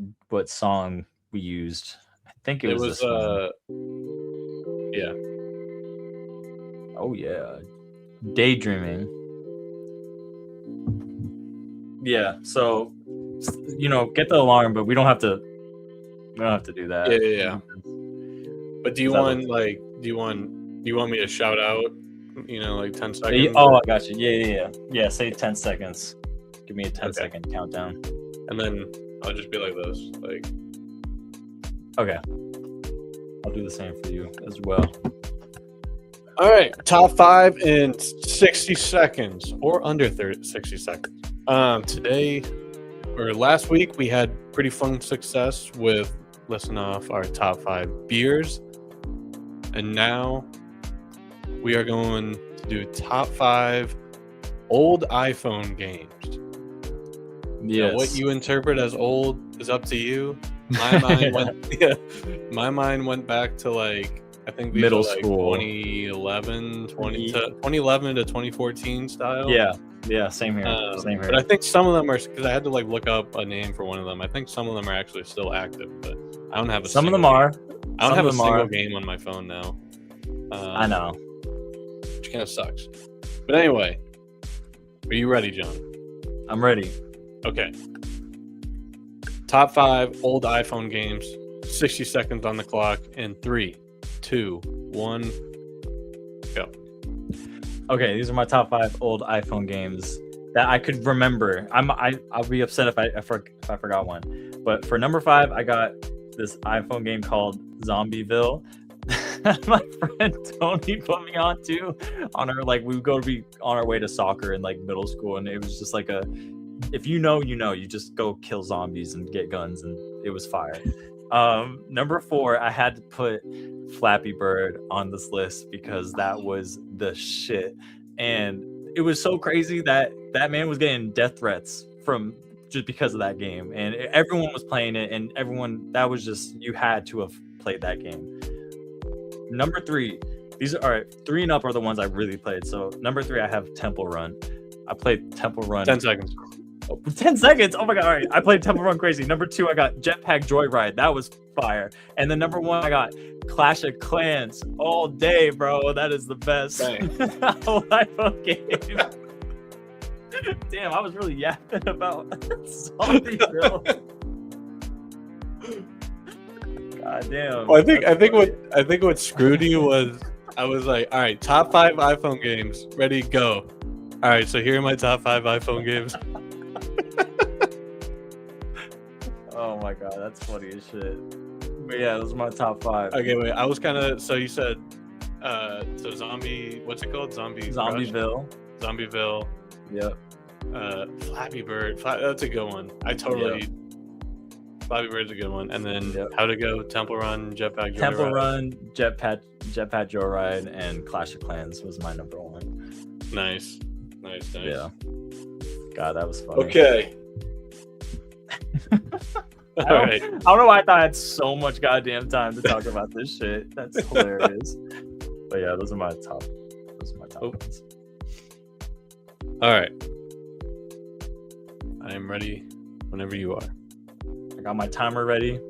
song we used. I think it It was was this one. yeah. Oh yeah, daydreaming. Yeah. So, get the alarm, but we don't have to. We don't have to do that. Yeah. But do you 'Cause that want looks. like do you want me to shout out? Like 10 seconds. Oh, I got you. Yeah. Yeah. Say 10 seconds. Give me a 10 Okay. second countdown. And then I'll just be like this. Like Okay. I'll do the same for you as well. all right, top 5 in 60 seconds or under 60 seconds. Today or last week we had pretty fun success with listing off our top 5 beers. And now we are going to do top 5 old iPhone games. Yes. Now, what you interpret as old is up to you. My mind went back to like I think these Middle are like school. 2011 to 2014 style. Yeah, same here. Same here. But I think some of them are because I had to like look up a name for one of them. I think some of them are actually still active, but I don't have a. Some of them single are. game. I don't have a single game on my phone now. I know. Which kind of sucks. But anyway, are you ready, John? I'm ready. Okay. Top 5 old iPhone games. 60 seconds on the clock. In 3, 2, 1, go. Okay, these are my top 5 old iPhone games that I could remember. I'll be upset if I forgot one. But for number 5, I got this iPhone game called Zombieville. My friend Tony put me on to. We would go to be on our way to soccer in like middle school, and it was just like if you know, you just go kill zombies and get guns, and it was fire. Number 4, I had to put Flappy Bird on this list because that was the shit, and it was so crazy that man was getting death threats from just because of that game, and everyone was playing it, and that was just, you had to have played that game. Number 3, these are 3 and up are the ones I really played. So number 3, I have Temple Run. I played Temple Run. 10 seconds. 10 seconds. Oh my god. All right. I played Temple Run crazy. Number 2, I got Jetpack Joyride. That was fire. And then number 1, I got Clash of Clans all day, bro. That is the best iPhone game. Damn, I was really yapping about Zombieville. God damn. Well, I think what screwed you was I was like, all right, top 5 iPhone games, ready, go. All right, so here are my top 5 iPhone games. Oh my god, that's funny as shit. But yeah, those are my top 5. Okay, wait, I was kind of so you said so zombie, what's it called? Zombieville. Zombieville. Yep. Flappy Bird. That's a good one. Flappy Bird's a good one. And then How to Go, Temple Run, Jetpack Joyride. Temple Run, Jetpack Joyride, and Clash of Clans was my number 1. Nice. Yeah. God, that was funny. Okay. All right. I don't know why I thought I had so much goddamn time to talk about this shit. That's hilarious. But yeah, those are my top ones. All right. I am ready whenever you are. I got my timer ready.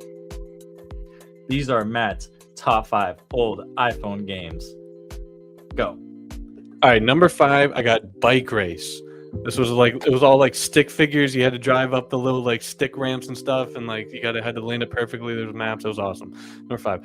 These are Matt's top 5 old iPhone games. Go. All right, number 5, I got Bike Race. This was like, it was all like stick figures. You had to drive up the little like stick ramps and stuff, and like had to land it perfectly. There was maps. It was awesome. Number 5.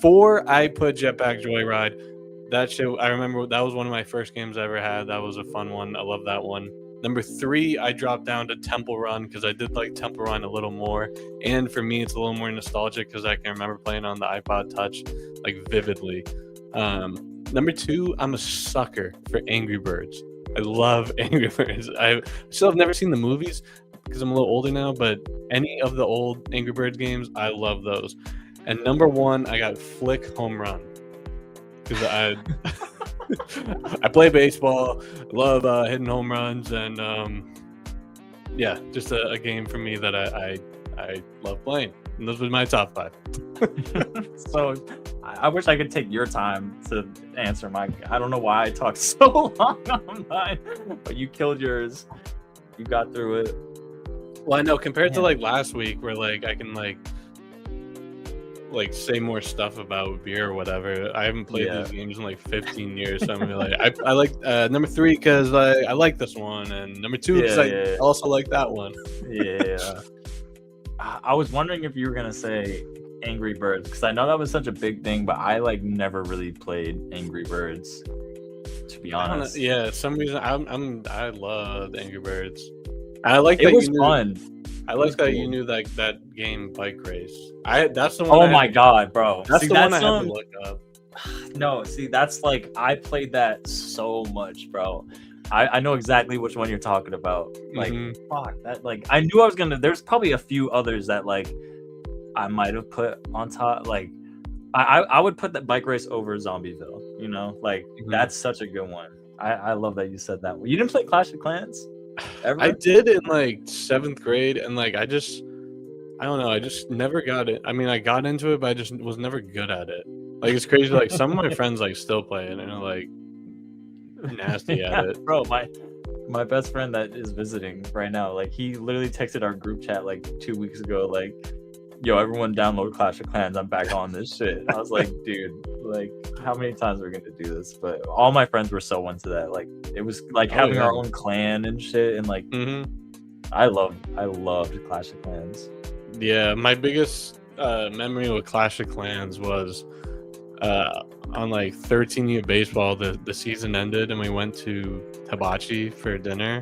4, I put Jetpack Joyride. That shit, I remember that was one of my first games I ever had. That was a fun one. I love that one. Number 3, I dropped down to Temple Run because I did like Temple Run a little more. And for me, it's a little more nostalgic because I can remember playing on the iPod Touch like vividly. Number 2, I'm a sucker for Angry Birds. I love Angry Birds. I still have never seen the movies because I'm a little older now, but any of the old Angry Birds games, I love those. And number 1, I got Flick Home Run. Because I play baseball. I love hitting home runs, and yeah, just a game for me that I love playing. And those were my top 5. So I wish I could take your time to answer my. I don't know why I talked so long on mine, but you killed yours. You got through it. Well, I know compared to Man. like last week, where like I can like say more stuff about beer or whatever. I haven't played Yeah. these games in like 15 years, so I'm gonna be like, I like number 3 because I like this one, and number 2 because Yeah, I yeah, also like that one. yeah. I was wondering if you were gonna say Angry Birds because I know that was such a big thing, but I like never really played Angry Birds. To be I don't know. honest, Yeah, some reason I love Angry Birds. I like it that was you knew. fun. I It like was that you cool. knew that game Bike Race. That's the one. Oh I had my to, god, bro! That's See, the one that's I had to look up. no. See, that's like I played that so much, bro. I know exactly which one you're talking about. Like, fuck that. Like, I knew I was gonna. There's probably a few others that like I might have put on top. Like, I would put that Bike Race over Zombieville. You know, like that's such a good one. I love that you said that one. You didn't play Clash of Clans ever? I did in like 7th grade, and like I don't know. I just never got it. I mean, I got into it, but I just was never good at it. Like it's crazy. Like some of my friends like still play it and are like nasty at it. Bro, my best friend that is visiting right now, like he literally texted our group chat like 2 weeks ago, like, yo, everyone download Clash of Clans. I'm back on this shit. I was like, dude, like how many times are we gonna do this? But all my friends were so into that. Like it was like having our own clan and shit. And like I loved Clash of Clans. Yeah, my biggest memory with Clash of Clans was on like 13U baseball. The season ended, and we went to Hibachi for dinner,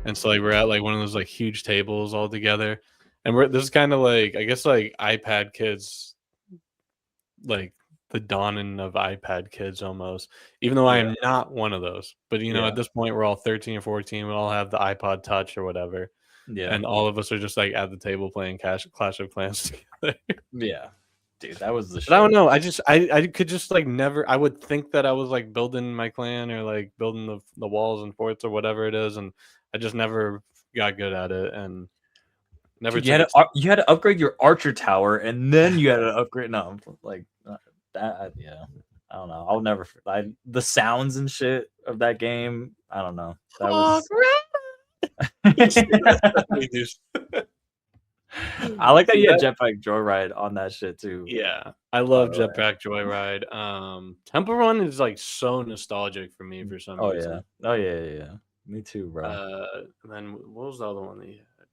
and so like we're at like one of those like huge tables all together, and this is kind of like I guess like iPad kids, like the dawning of iPad kids almost. Even though I am not one of those, but you know at this point we're all 13 or 14. We all have the iPod Touch or whatever. Yeah. And all of us are just like at the table playing Clash of Clans together. Yeah. Dude, that was the shit. But I don't know. I could just like never. I would think that I was like building my clan or like building the walls and forts or whatever it is, and I just never got good at it and never. Dude, you had to upgrade your archer tower, and then you had to upgrade. No, like that. Yeah, I don't know. I'll never. The sounds and shit of that game. I don't know. That was. I like that you had Jetpack Joyride on that shit too. Yeah, I love Jetpack Joyride. Temple Run is like so nostalgic for me for some reason. Oh yeah. Me too, bro. And then what was the other one that you had?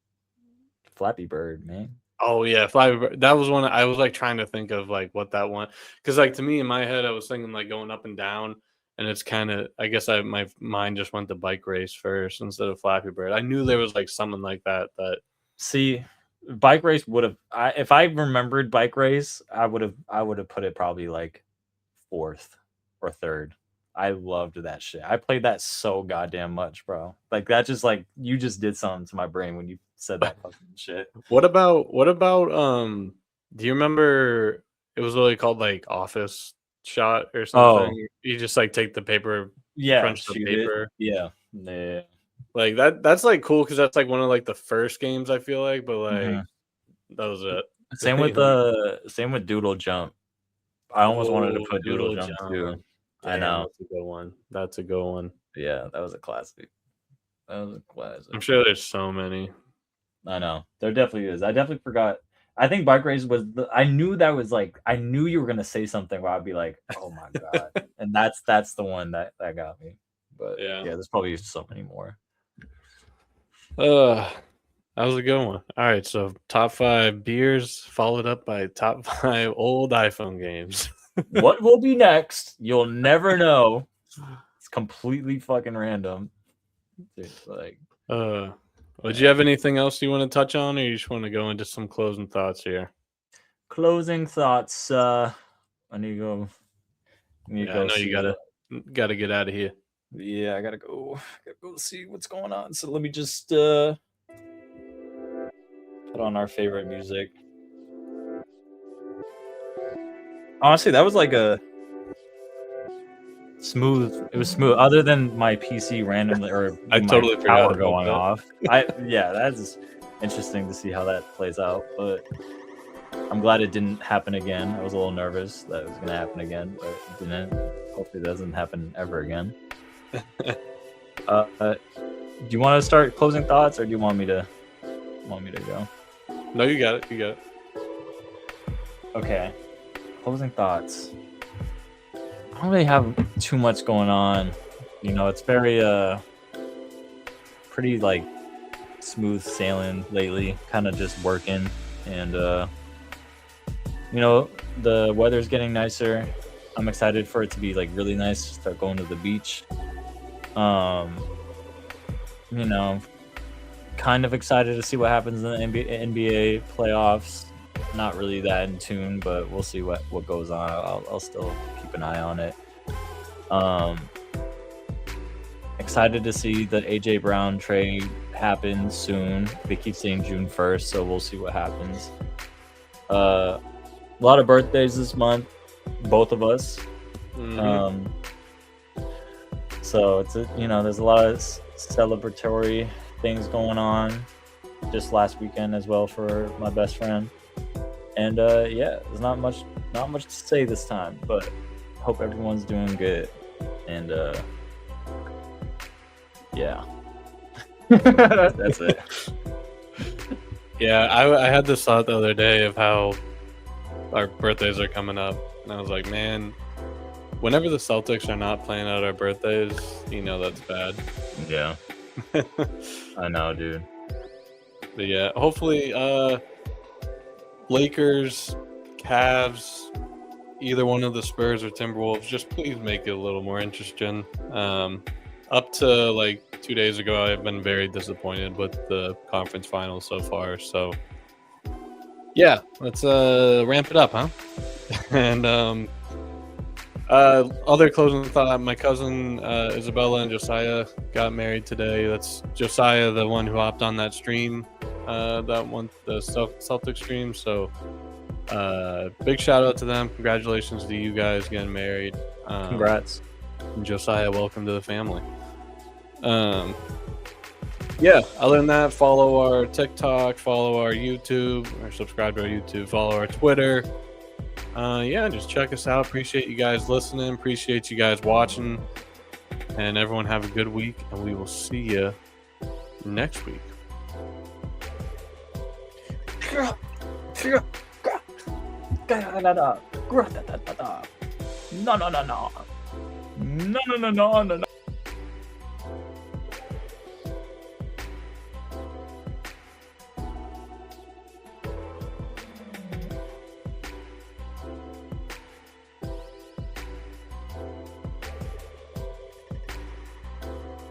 Flappy Bird, man. Oh yeah, Flappy Bird. That was one I was like trying to think of like what that one, because like to me in my head I was thinking like going up and down, and it's kind of I guess my mind just went to Bike Race first instead of Flappy Bird. I knew there was like something like that. See, Bike Race would have. If I remembered Bike Race, I would have put it probably like 4th or 3rd. I loved that shit. I played that so goddamn much, bro. Like that just like you just did something to my brain when you said that fucking shit. What about do you remember it was really called like Office Shot or something? Oh. You just like take the paper, crunch the paper. Yeah. Like that's like cool because that's like one of like the first games I feel like, but like that was it. Same with Doodle Jump. I almost wanted to put Doodle Jump too. Damn, I know. that's a good one. That's a good one. Yeah, that was a classic. I'm sure there's so many. I know. There definitely is. I definitely forgot. I think Bike Race was I knew that was like I knew you were gonna say something where I'd be like, oh my god. And that's the one that got me. But yeah, there's probably so many more. That was a good one. All right, so top 5 beers followed up by top 5 old iPhone games. What will be next? You'll never know. It's completely fucking random. Dude, like, would you have anything else you want to touch on, or you just want to go into some closing thoughts here? Closing thoughts. I need to go. I know you gotta get out of here. Yeah, I gotta go see what's going on. So let me just put on our favorite music. Honestly, that was like a smooth. It was smooth. Other than my PC randomly or I my totally forgot power about going that. off. Yeah, that's interesting to see how that plays out. But I'm glad it didn't happen again. I was a little nervous that it was gonna happen again, but it didn't. Hopefully, it doesn't happen ever again. Do you want to start closing thoughts, or do you want me to go? No, you got it. You got it. Okay, closing thoughts. I don't really have too much going on. You know, it's very pretty like smooth sailing lately. Kind of just working, and you know, the weather's getting nicer. I'm excited for it to be like really nice. Start going to the beach. You know, kind of excited to see what happens in the NBA playoffs. Not really that in tune, but we'll see what goes on. I'll still keep an eye on it. Excited to see the AJ Brown trade happen soon. They keep saying June 1st, so we'll see what happens. A lot of birthdays this month, both of us. Mhm. So it's there's a lot of celebratory things going on. Just last weekend as well for my best friend. And yeah, there's not much to say this time, but hope everyone's doing good. And yeah, that's it. Yeah, I had this thought the other day of how our birthdays are coming up, and I was like, man, whenever the Celtics are not playing out our birthdays, you know that's bad. Yeah, I know, dude. But yeah, hopefully, Lakers, Cavs, either one of the Spurs or Timberwolves, just please make it a little more interesting. Up to like 2 days ago, I've been very disappointed with the conference finals so far. So yeah, let's ramp it up, huh? And other closing thought, my cousin Isabella and Josiah got married today. That's Josiah, the one who hopped on that stream, the Celtic stream. So big shout out to them. Congratulations to you guys getting married. Congrats. Josiah, welcome to the family. Yeah, other than that, follow our TikTok, follow our YouTube, or subscribe to our YouTube, follow our Twitter. Yeah, just check us out. Appreciate you guys listening. Appreciate you guys watching. And everyone have a good week, and we will see you next week. No.